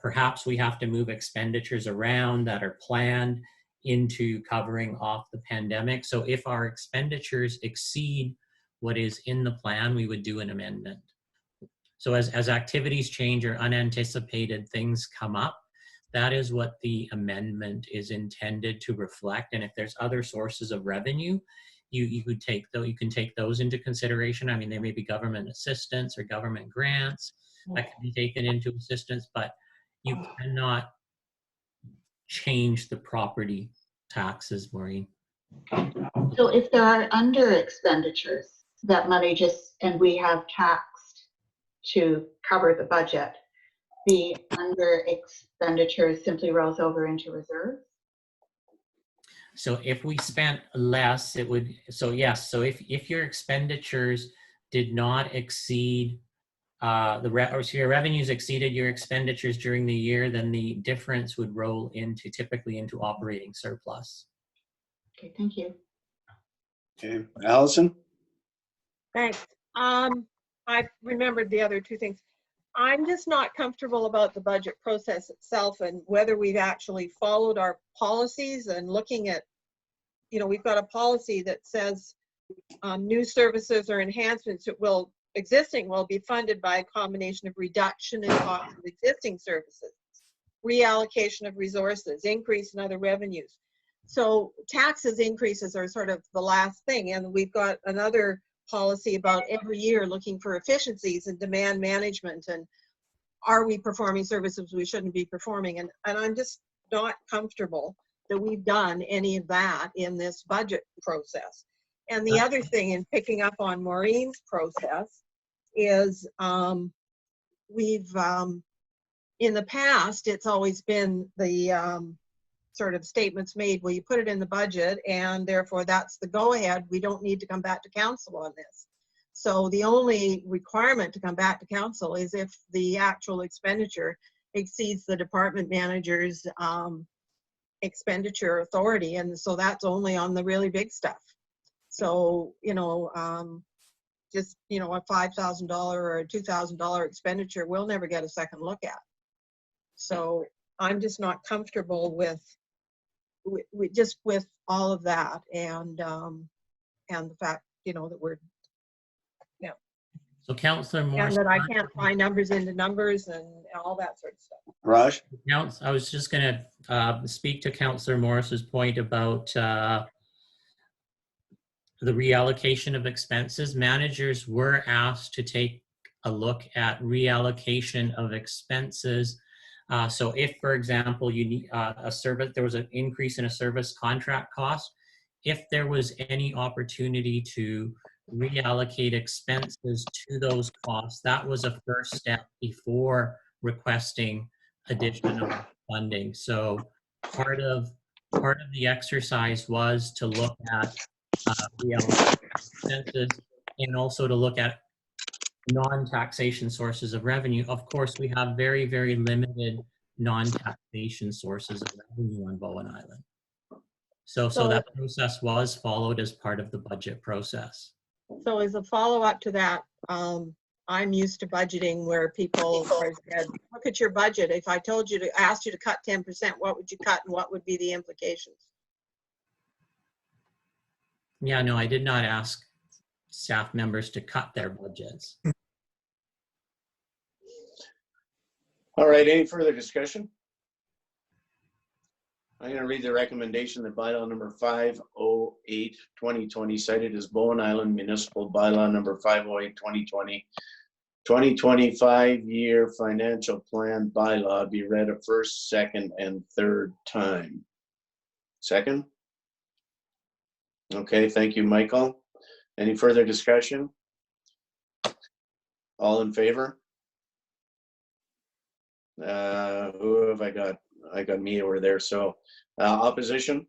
Perhaps we have to move expenditures around that are planned into covering off the pandemic. So if our expenditures exceed what is in the plan, we would do an amendment. So as activities change or unanticipated things come up, that is what the amendment is intended to reflect. And if there's other sources of revenue, you can take those into consideration. I mean, there may be government assistance or government grants that can be taken into assistance, but you cannot change the property taxes, Maureen. So if there are under expenditures, that money and we have taxed to cover the budget, the under expenditure simply rolls over into reserves? So if we spent less, it would, so yes, so if your expenditures did not exceed, so your revenues exceeded your expenditures during the year, then the difference would roll typically into operating surplus. Okay, thank you. Okay, Allison? Thanks. I remembered the other 2 things. I'm just not comfortable about the budget process itself and whether we've actually followed our policies, and looking at, we've got a policy that says new services or enhancements that existing will be funded by a combination of reduction in cost of existing services, reallocation of resources, increase in other revenues. So taxes increases are sort of the last thing, and we've got another policy about every year looking for efficiencies and demand management, and are we performing services we shouldn't be performing, and I'm just not comfortable that we've done any of that in this budget process. And the other thing, in picking up on Maureen's process, is we've in the past, it's always been the sort of statements made, well, you put it in the budget and therefore that's the go-ahead. We don't need to come back to council on this. So the only requirement to come back to council is if the actual expenditure exceeds the department manager's expenditure authority. And so that's only on the really big stuff. So, just, a $5,000 or a $2,000 expenditure, we'll never get a second look at. So I'm just not comfortable with all of that, and the fact, that we're, So Councillor And Morse. that I can't find numbers into numbers and all that sort of stuff. Raj? I was just going to speak to Councillor Morris's point about the reallocation of expenses. Managers were asked to take a look at reallocation of expenses. So if, for example, you need a service, there was an increase in a service contract cost, if there was any opportunity to reallocate expenses to those costs, that was a first step before requesting additional funding. So part of the exercise was to look at reallocating expenses and also to look at non-taxation sources of revenue. Of course, we have very, very limited non-taxation sources of revenue on Bowen Island. So that process was followed as part of the budget process. So as a follow-up to that, I'm used to budgeting where people said, look at your budget. If I told you to ask you to cut 10%, what would you cut and what would be the implications? Yeah, no, I did not ask staff members to cut their budgets. All right, any further discussion? I'm going to read the recommendation that bylaw number 508, 2020, cited as Bowen Island Municipal Bylaw number 508, 2020, 2025-year financial plan bylaw be read a first, second, and third time. Second? Okay, thank you, Michael. Any further discussion? All in favor? Who have I got? I got me over there. So opposition?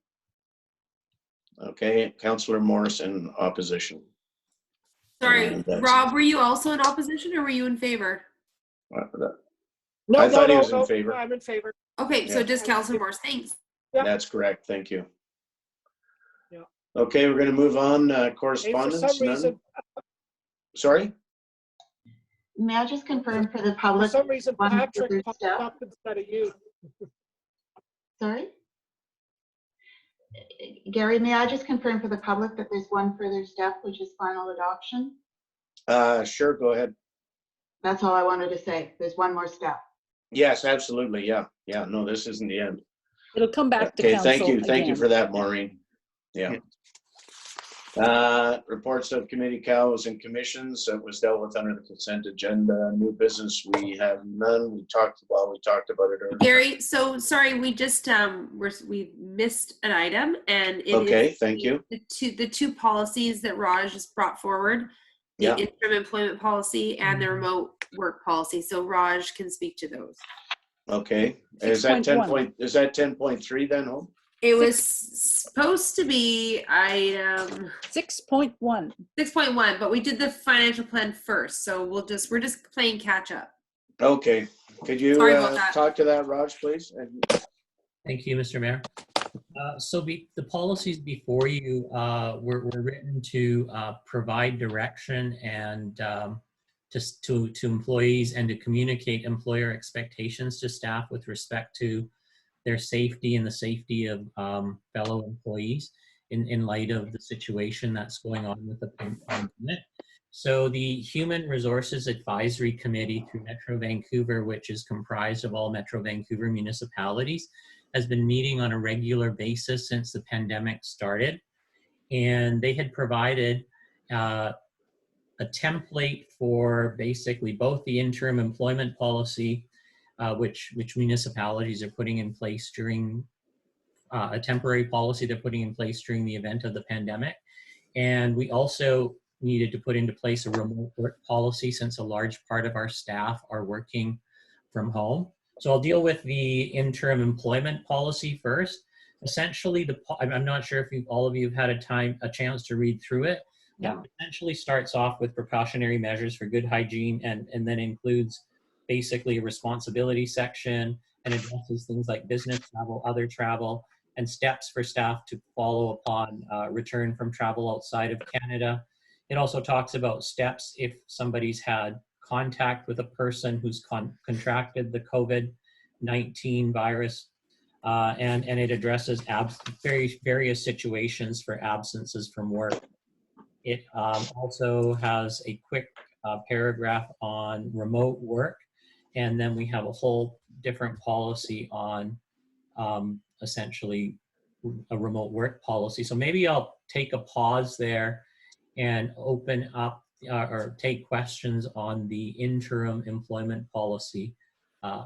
Okay, Councillor Morris in opposition. Sorry, Rob, were you also in opposition or were you in favor? I thought he was in favor. I'm in favor. Okay, so just Councillor Morse, thanks. Yep. That's correct, thank you. Yeah. Okay, we're going to move on. Correspondence, Hey, for some none? reason, Sorry? May I just confirm for the public? for some reason, one Patrick further popped step? up instead of you. Sorry? Gary, may I just confirm for the public that there's one further step, which is final adoption? Sure, go ahead. That's all I wanted to say. There's one more step. Yes, absolutely, yeah. Yeah, no, this isn't the end. It'll come back to Okay, council thank you. Thank you again. for that, Maureen. Yeah. Reports of committee cows and commissions that was dealt with under the consent agenda. New business, we have none. We talked about it earlier. Gary, so sorry, we just we missed an item, and it Okay, is thank you. the two policies that Raj has brought forward, the Yeah. interim employment policy and the remote work policy. So Raj can speak to those. Okay, is that 10.3 then, home? It was supposed to be item 6.1. 6.1, but we did the financial plan first, so we're just playing catch up. Okay, could you Sorry about that. talk to that, Raj, please? Thank you, Mr. Mayor. So the policies before you were written to provide direction and just to employees and to communicate employer expectations to staff with respect to their safety and the safety of fellow employees in light of the situation that's going on with the pandemic. So the Human Resources Advisory Committee through Metro Vancouver, which is comprised of all Metro Vancouver municipalities, has been meeting on a regular basis since the pandemic started. And they had provided a template for basically both the interim employment policy, which municipalities are putting in place during a temporary policy they're putting in place during the event of the pandemic. And we also needed to put into place a remote work policy since a large part of our staff are working from home. So I'll deal with the interim employment policy first. Essentially, I'm not sure if all of you have had a chance to read through it. Yeah. It essentially starts off with precautionary measures for good hygiene and then includes basically a responsibility section and addresses things like business travel, other travel, and steps for staff to follow upon return from travel outside of Canada. It also talks about steps if somebody's had contact with a person who's contracted the COVID-19 virus, and it addresses various situations for absences from work. It also has a quick paragraph on remote work, and then we have a whole different policy on essentially a remote work policy. So maybe I'll take a pause there and open up or take questions on the interim employment policy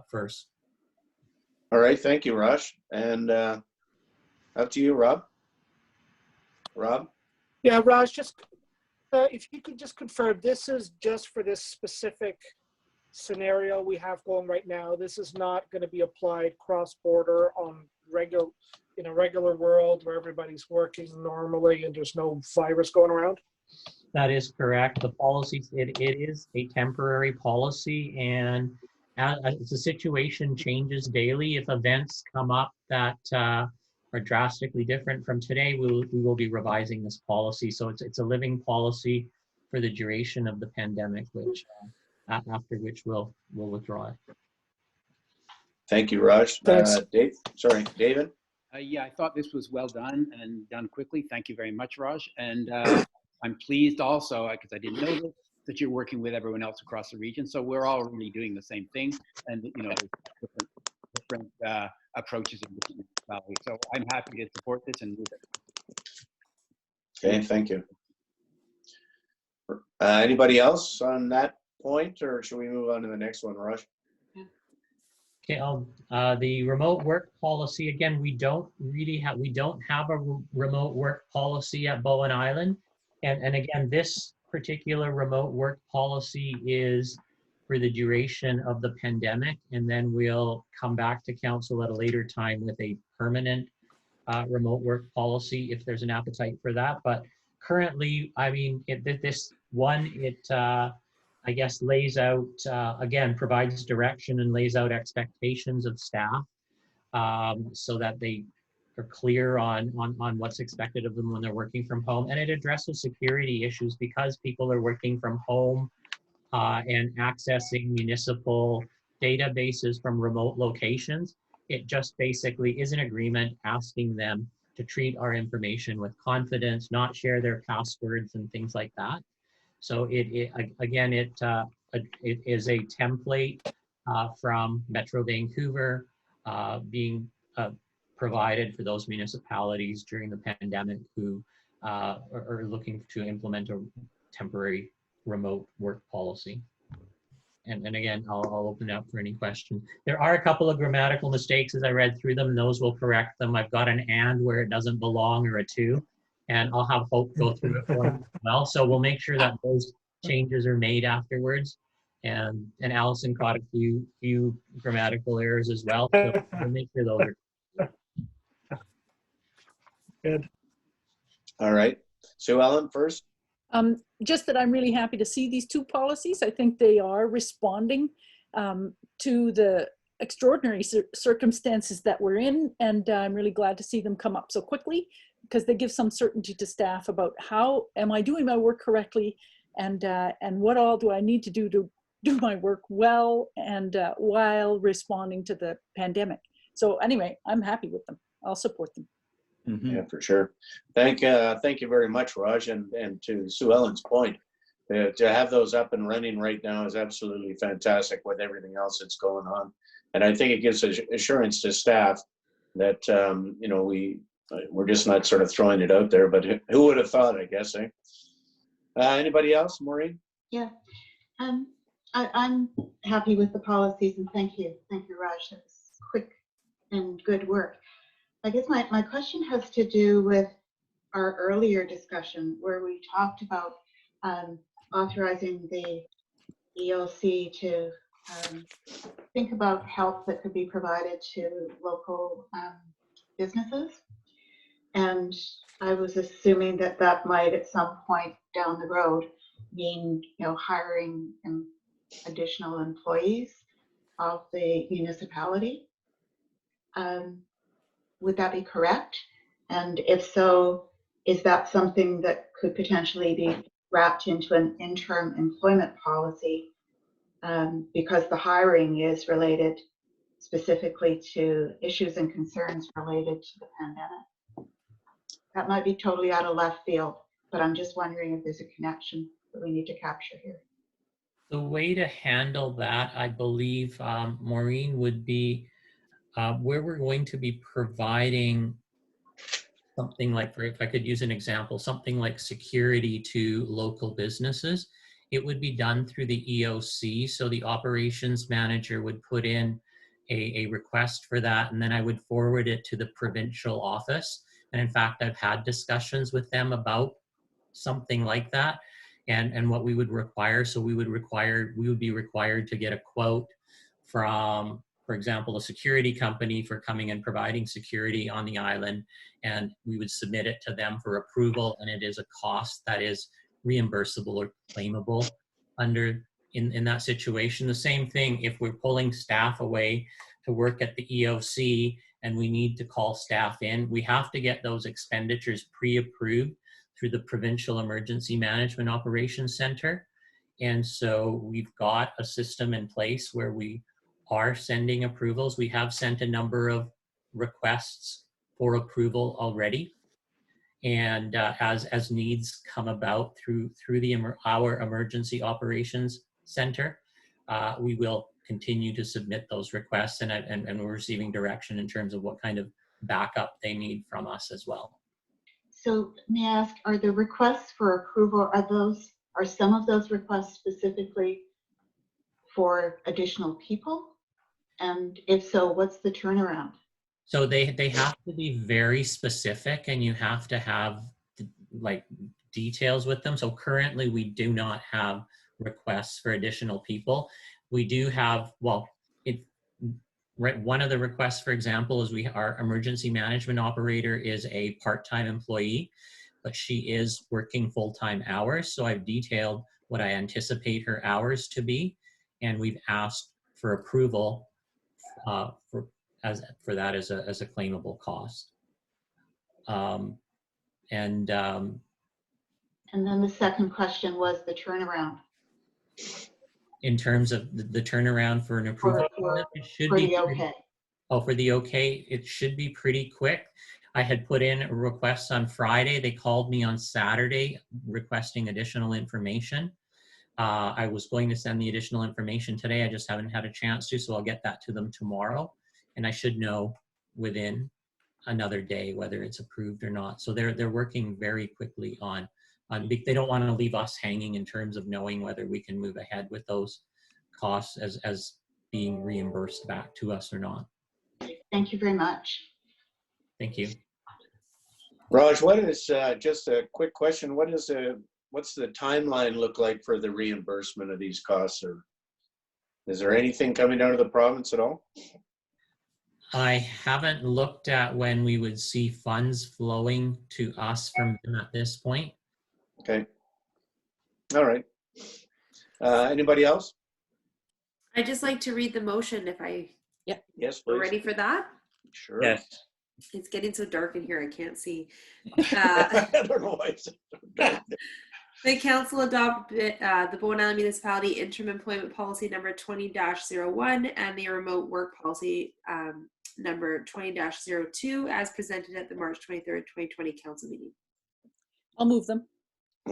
first. All right, thank you, Raj. And up to you, Rob. Rob? Yeah, Raj, just if you could just confirm, this is just for this specific scenario we have going right now. This is not going to be applied cross-border on in a regular world where everybody's working normally and there's no virus going around. That is correct. The policy, it is a temporary policy, and as the situation changes daily, if events come up that are drastically different from today, we will be revising this policy. So it's a living policy for the duration of the pandemic, which after which we'll withdraw it. Thank you, Raj. Dave, sorry, David? Yeah, I thought this was well done and done quickly. Thank you very much, Raj. And I'm pleased also, because I didn't know this, that you're working with everyone else across the region. So we're all really doing the same thing, and different approaches in different municipalities. So I'm happy to support this and move it. Okay, thank you. Anybody else on that point, or should we move on to the next one, Raj? Okay, the remote work policy, again, we don't have a remote work policy at Bowen Island. And again, this particular remote work policy is for the duration of the pandemic. And then we'll come back to council at a later time with a permanent remote work policy if there's an appetite for that. But currently, I mean, I guess lays out, again, provides direction and lays out expectations of staff so that they are clear on what's expected of them when they're working from home. And it addresses security issues because people are working from home and accessing municipal databases from remote locations. It just basically is an agreement asking them to treat our information with confidence, not share their passwords and things like that. So it is a template from Metro Vancouver being provided for those municipalities during the pandemic who are looking to implement a temporary remote work policy. And again, I'll open it up for any questions. There are a couple of grammatical mistakes as I read through them, and those will correct them. I've got an and where it doesn't belong or a to. And I'll have Hope go through it for you as well. So we'll make sure that those changes are made afterwards. And Allison caught a few grammatical errors as well. So we'll make sure those are good. All right. Sue Ellen first. Just that I'm really happy to see these two policies. I think they are responding to the extraordinary circumstances that we're in. And I'm really glad to see them come up so quickly, because they give some certainty to staff about how am I doing my work correctly, and what all do I need to do my work well and while responding to the pandemic. So anyway, I'm happy with them. I'll support them. Mm-hmm. Yeah, for sure. Thank you very much, Raj. And to Sue Ellen's point, to have those up and running right now is absolutely fantastic with everything else that's going on. And I think it gives assurance to staff that we're just not sort of throwing it out there, but who would have thought, I guess, eh? Anybody else, Maureen? Yeah, I'm happy with the policies, and thank you, Raj. That was quick and good work. I guess my question has to do with our earlier discussion where we talked about authorizing the EOC to think about help that could be provided to local businesses. And I was assuming that might at some point down the road mean, hiring additional employees of the municipality. Would that be correct? And if so, is that something that could potentially be wrapped into an interim employment policy because the hiring is related specifically to issues and concerns related to the pandemic? That might be totally out of left field, but I'm just wondering if there's a connection that we need to capture here. The way to handle that, I believe, Maureen, would be where we're going to be providing something like, if I could use an example, something like security to local businesses. It would be done through the EOC. So the operations manager would put in a request for that, and then I would forward it to the provincial office. And in fact, I've had discussions with them about something like that and what we would require. So we would be required to get a quote from, for example, a security company for coming and providing security on the island, and we would submit it to them for approval, and it is a cost that is reimbursable or claimable under in that situation. The same thing if we're pulling staff away to work at the EOC and we need to call staff in, we have to get those expenditures pre-approved through the Provincial Emergency Management Operations Center. And so we've got a system in place where we are sending approvals. We have sent a number of requests for approval already. And as needs come about through our Emergency Operations Center, we will continue to submit those requests, and we're receiving direction in terms of what kind of backup they need from us as well. So may I ask, are the requests for approval, are some of those requests specifically for additional people? And if so, what's the turnaround? So they have to be very specific, and you have to have like details with them. So currently we do not have requests for additional people. We do have, well, one of the requests, for example, is our emergency management operator is a part-time employee, but she is working full-time hours. So I've detailed what I anticipate her hours to be, and we've asked for approval for that as a claimable cost. And then the second question was the turnaround. In terms of the turnaround for an approval, it should be okay. Oh, for the okay, it should be pretty quick. I had put in a request on Friday. They called me on Saturday requesting additional information. I was going to send the additional information today. I just haven't had a chance to, so I'll get that to them tomorrow. And I should know within another day whether it's approved or not. So they're working very quickly on they don't want to leave us hanging in terms of knowing whether we can move ahead with those costs as being reimbursed back to us or not. Thank you very much. Thank you. Raj, what is, just a quick question, what's the timeline look like for the reimbursement of these costs? Or is there anything coming down to the province at all? I haven't looked at when we would see funds flowing to us from them at this point. Okay. All right. Anybody else? I'd just like to read the motion if I Yes, please. ready for that. Sure. Yes. It's getting so dark in here I can't see. I don't know why it's so dark. The council adopt the Bowen Island Municipality Interim Employment Policy number 20-01 and the Remote Work Policy number 20-02 as presented at the March 23rd, 2020 council meeting. I'll move them.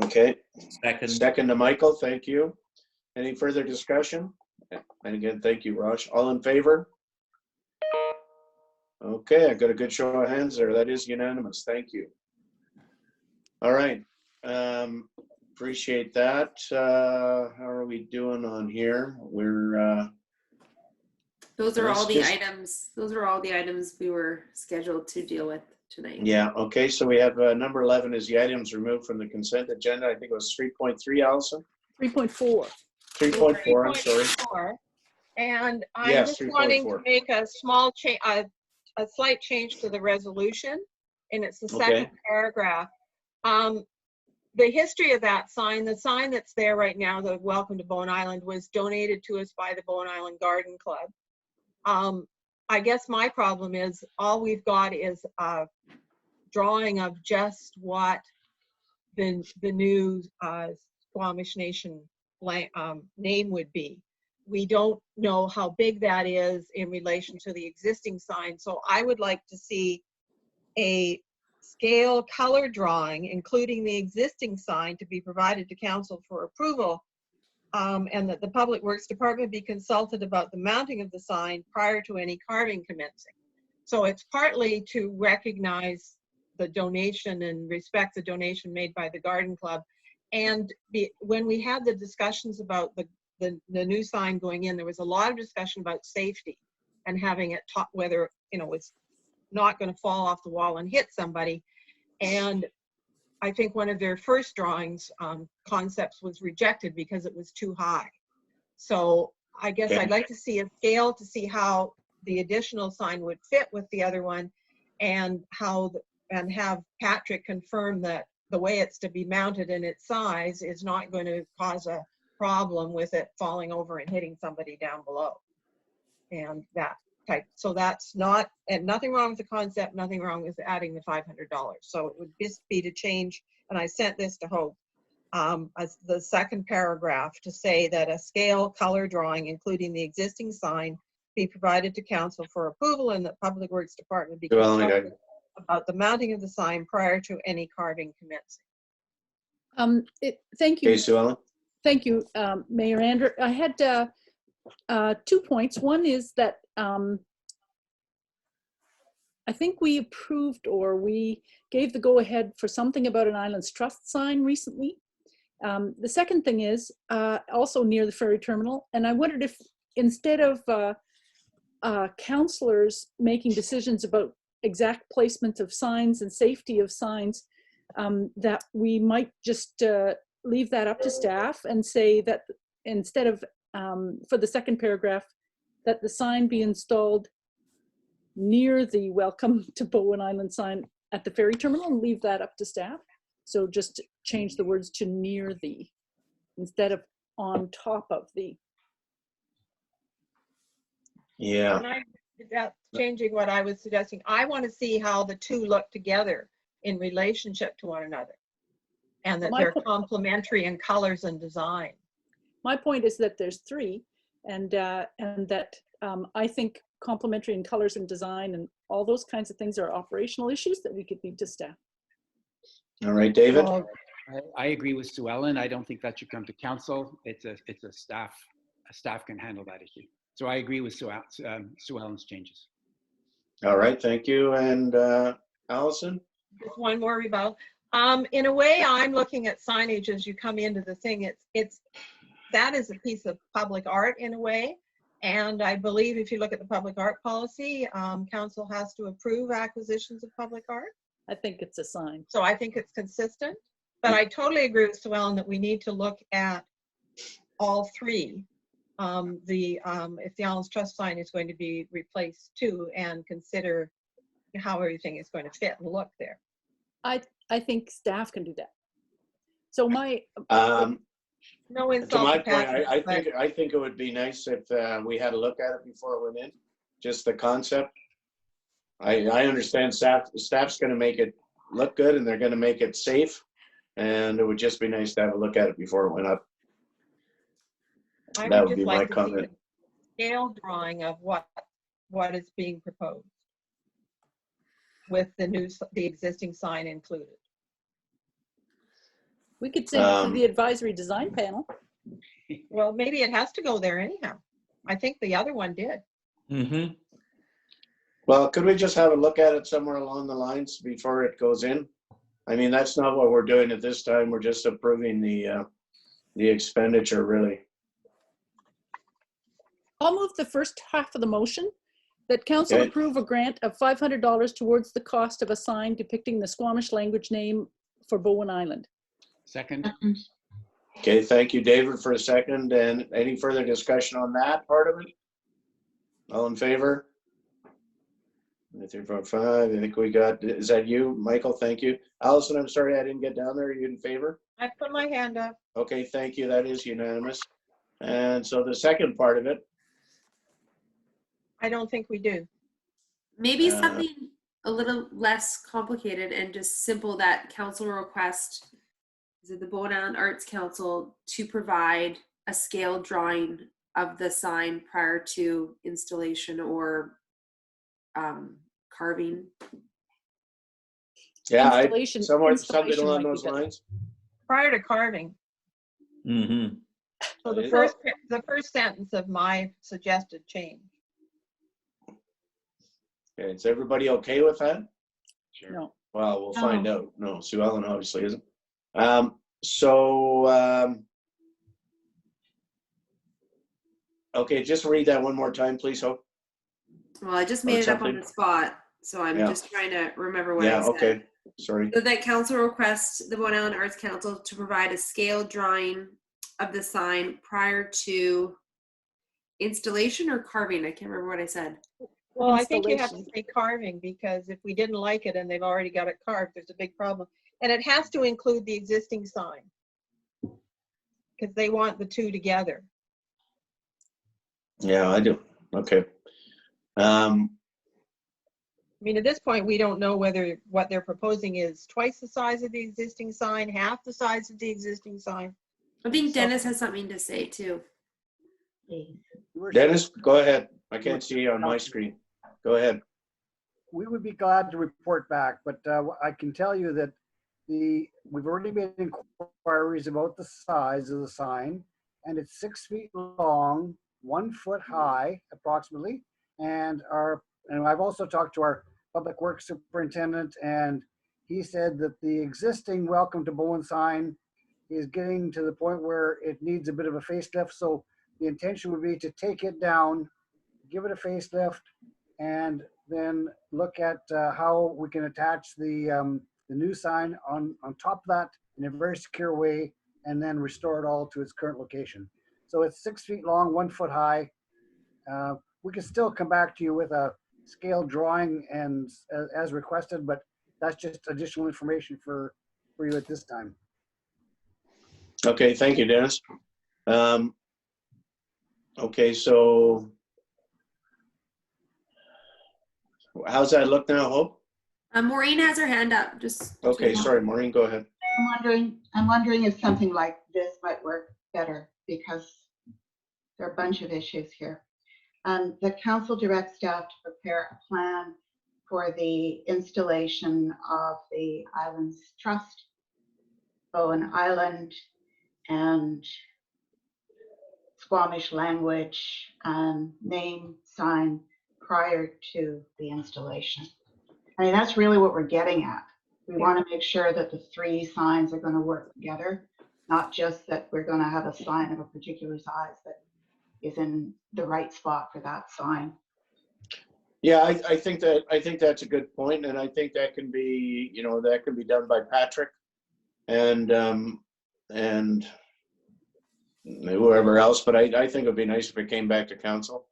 Okay. Second. Second to Michael, thank you. Any further discussion? And again, thank you, Raj. All in favor? Okay, I got a good show of hands there. That is unanimous. Thank you. All right. Appreciate that. How are we doing on here? We're Those are all the items. Those are all the items we were scheduled to deal with tonight. yeah, okay. So we have number 11 is the items removed from the consent agenda. I think it was 3.3, Allison? 3.4. 3.4, I'm sorry. 3.4. And I'm Yes, just wanting 3.4. to make a small change, a slight change to the resolution, and it's the second paragraph. The history of that sign, the sign that's there right now, the Welcome to Bowen Island, was donated to us by the Bowen Island Garden Club. I guess my problem is all we've got is a drawing of just what the new Squamish Nation name would be. We don't know how big that is in relation to the existing sign. So I would like to see a scale color drawing, including the existing sign, to be provided to council for approval and that the Public Works Department be consulted about the mounting of the sign prior to any carving commencing. So it's partly to recognize the donation and respect the donation made by the Garden Club. And when we had the discussions about the new sign going in, there was a lot of discussion about safety and having it taught whether, you know, it's not going to fall off the wall and hit somebody. And I think one of their first drawings concepts was rejected because it was too high. So I guess I'd like to see a scale to see how the additional sign would fit with the other one, and and have Patrick confirm that the way it's to be mounted in its size is not going to cause a problem with it falling over and hitting somebody down below. And that type. So that's not, and nothing wrong with the concept, nothing wrong with adding the $500. So it would just be to change, and I sent this to Hope, as the second paragraph, to say that a scale color drawing, including the existing sign, be provided to council for approval, and the Public Works Department be consulted about the mounting of the sign prior to any carving commencing. Thank you. Okay, Sue Ellen. Thank you, Mayor Andrew. I had 2 points. One is that I think we approved, or we gave the go-ahead for something about an Islands Trust sign recently. The second thing is also near the ferry terminal, and I wondered if instead of councillors making decisions about exact placement of signs and safety of signs, that we might just leave that up to staff and say that instead of, for the second paragraph, that the sign be installed near the welcome to Bowen Island sign at the ferry terminal, and leave that up to staff. So just change the words to near the, instead of on top of the. Yeah. And that's changing what I was suggesting. I want to see how the two look together in relationship to one another, and that they're complementary in colors and design. My point is that there's three, and that I think complementary in colors and design and all those kinds of things are operational issues that we could leave to staff. All right, David. I agree with Sue Ellen. I don't think that should come to council. It's a staff. A staff can handle that issue. So I agree with Sue Ellen's changes. All right, thank you. And Allison? Just one more rebuttal. In a way, I'm looking at signage as you come into the thing. That is a piece of public art in a way. And I believe if you look at the public art policy, council has to approve acquisitions of public art. I think it's a sign. So I think it's consistent. But I totally agree with Sue Ellen that we need to look at all three. If the Islands Trust sign is going to be replaced too, and consider how everything is going to fit and look there. I think staff can do that. So my no insult to my to point, Patrick, I think it would be nice if we had a look at it before it went in, just the concept. I understand staff's going to make it look good, and they're going to make it safe, and it would just be nice to have a look at it before it went up. That would be my comment. Scale drawing of what is being proposed with the existing sign included. We could send it to the advisory design panel. Well, maybe it has to go there anyhow. I think the other one did. Mm-hmm. Well, could we just have a look at it somewhere along the lines before it goes in? I mean, that's not what we're doing at this time. We're just approving the expenditure, really. I'll move the first half of the motion, that council approve a grant of $500 towards the cost of a sign depicting the Squamish language name for Bowen Island. Second. Okay, thank you, David, for a second. And any further discussion on that part of it? All in favor? 3, 4, 5. I think we got, is that you, Michael? Thank you. Allison, I'm sorry I didn't get down there. Are you in favor? I put my hand up. Okay, thank you. That is unanimous. And so the second part of it. I don't think we do. Maybe something a little less complicated and just simple, that council request, is it the Bowen Island Arts Council, to provide a scale drawing of the sign prior to installation or carving. Yeah, something along those lines. Prior to carving. Mm-hmm. So the first sentence of my suggested change. Okay, is everybody okay with that? Sure. No. Well, we'll find out. No, Sue Ellen obviously isn't. Okay, just read that one more time, please, Hope. Well, I just made it up on the spot, so I'm just trying to remember what I said. Okay. Sorry. So that council requests the Bowen Island Arts Council to provide a scale drawing of the sign prior to installation or carving. I can't remember what I said. Well, I think you have to say carving, because if we didn't like it and they've already got it carved, there's a big problem. And it has to include the existing sign, because they want the two together. Yeah, I do. Okay. I mean, at this point, we don't know whether what they're proposing is twice the size of the existing sign, half the size of the existing sign. I think Dennis has something to say too. Dennis, go ahead. I can't see you on my screen. Go ahead. We would be glad to report back, but I can tell you that we've already made inquiries about the size of the sign, and it's 6 feet long, 1 foot high, approximately. And I've also talked to our public works superintendent, and he said that the existing Welcome to Bowen sign is getting to the point where it needs a bit of a facelift. So the intention would be to take it down, give it a facelift, and then look at how we can attach the new sign on top of that in a very secure way, and then restore it all to its current location. So it's 6 feet long, 1 foot high. We can still come back to you with a scale drawing and as requested, but that's just additional information for you at this time. Okay, thank you, Dennis. Okay, so how's that look now, Hope? Maureen has her hand up. Just okay. Sorry, Maureen, go ahead. I'm wondering if something like this might work better, because there are a bunch of issues here. The council directs staff to prepare a plan for the installation of the Islands Trust, Bowen Island, and Squamish language name sign prior to the installation. I mean, that's really what we're getting at. We want to make sure that the three signs are going to work together, not just that we're going to have a sign of a particular size that is in the right spot for that sign. Yeah, I think that's a good point, and I think that can be, that can be done by Patrick and whoever else. But I think it'd be nice if it came back to council.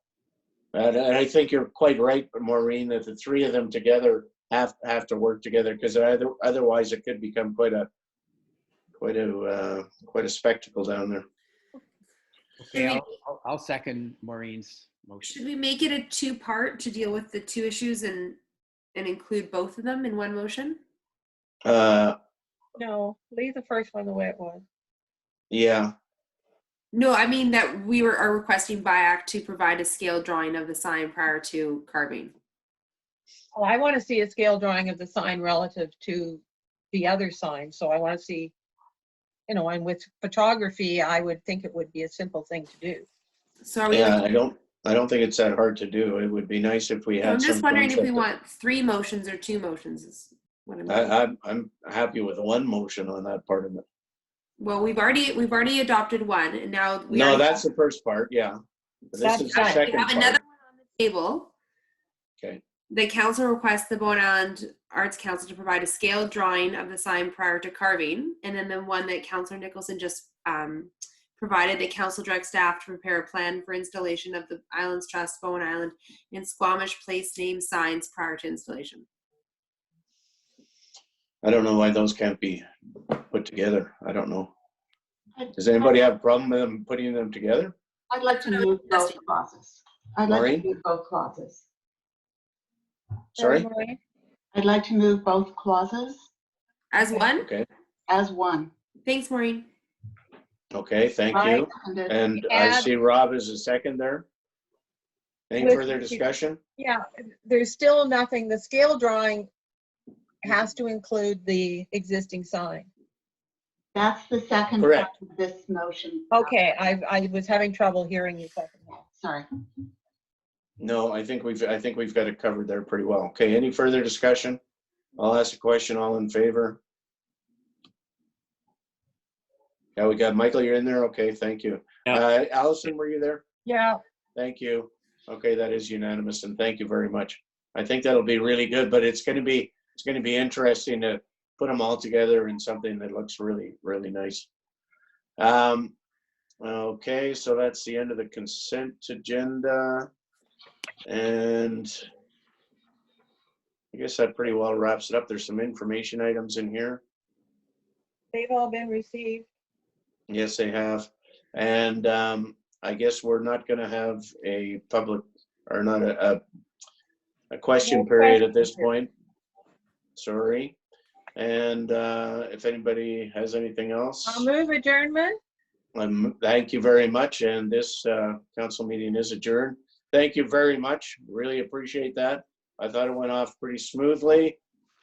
And I think you're quite right, Maureen, that the three of them together have to work together, because otherwise it could become quite a spectacle down there. Okay, I'll second Maureen's motion. Should we make it a two-part to deal with the two issues and include both of them in one motion? No, leave the first one the way it was. Yeah. No, I mean that we are requesting BIAC to provide a scale drawing of the sign prior to carving. Oh, I want to see a scale drawing of the sign relative to the other sign. So I want to see, and with photography, I would think it would be a simple thing to do. So are we? Yeah, I don't think it's that hard to do. It would be nice if we had. I'm just wondering if we want 3 motions or 2 motions. Is what I'm happy with one motion on that part of it. Well, we've already adopted one, and now no, that's the first part. Yeah, this is the second we have part. another one on the table. Okay. The council requests the Bowen Island Arts Council to provide a scaled drawing of the sign prior to carving, and then the one that Councillor Nicholson just provided, the council directs staff to prepare a plan for installation of the Islands Trust, Bowen Island, and Squamish place name signs prior to installation. I don't know why those can't be put together. I don't know. Does anybody have a problem with them putting them together? I'd like to move both clauses. Sorry? I'd like to move both clauses. As one? Okay. As one. Thanks, Maureen. Okay, thank you. And I see Rob as a second there. Any further discussion? Yeah, there's still nothing. The scale drawing has to include the existing sign. That's the second part Correct. of this motion. Okay, I was having trouble hearing you second. Sorry. No, I think we've got it covered there pretty well. Okay, any further discussion? I'll ask a question. All in favor? Yeah, we got Michael, you're in there? Okay, thank you. Allison, were you there? Yeah. Thank you. Okay, that is unanimous, and thank you very much. I think that'll be really good, but it's going to be interesting to put them all together in something that looks really, really nice. Okay, so that's the end of the consent agenda, and I guess that pretty well wraps it up. There's some information items in here. They've all been received. Yes, they have. And I guess we're not going to have a public, or not a question period at this point. Sorry. And if anybody has anything else. I'll move adjournment. Thank you very much. And this council meeting is adjourned. Thank you very much. Really appreciate that. I thought it went off pretty smoothly.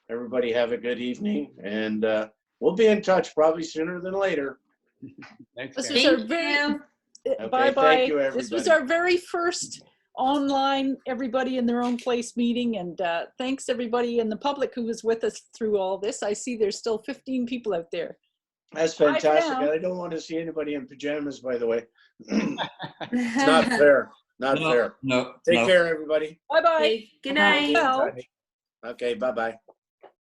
Everybody have a good evening. And we'll be in touch probably sooner than later. Thanks, This Karen. was our very, Okay, bye-bye. thank you, This was everybody. our very first online, everybody in their own place meeting. And thanks everybody in the public who was with us through all this. I see there's still 15 people out there. That's Bye for fantastic. now. I don't want to see anybody in pajamas, by the way. It's not fair. Not fair. No. Take care, everybody. Bye-bye. Okay, good night. Well. Okay, bye-bye.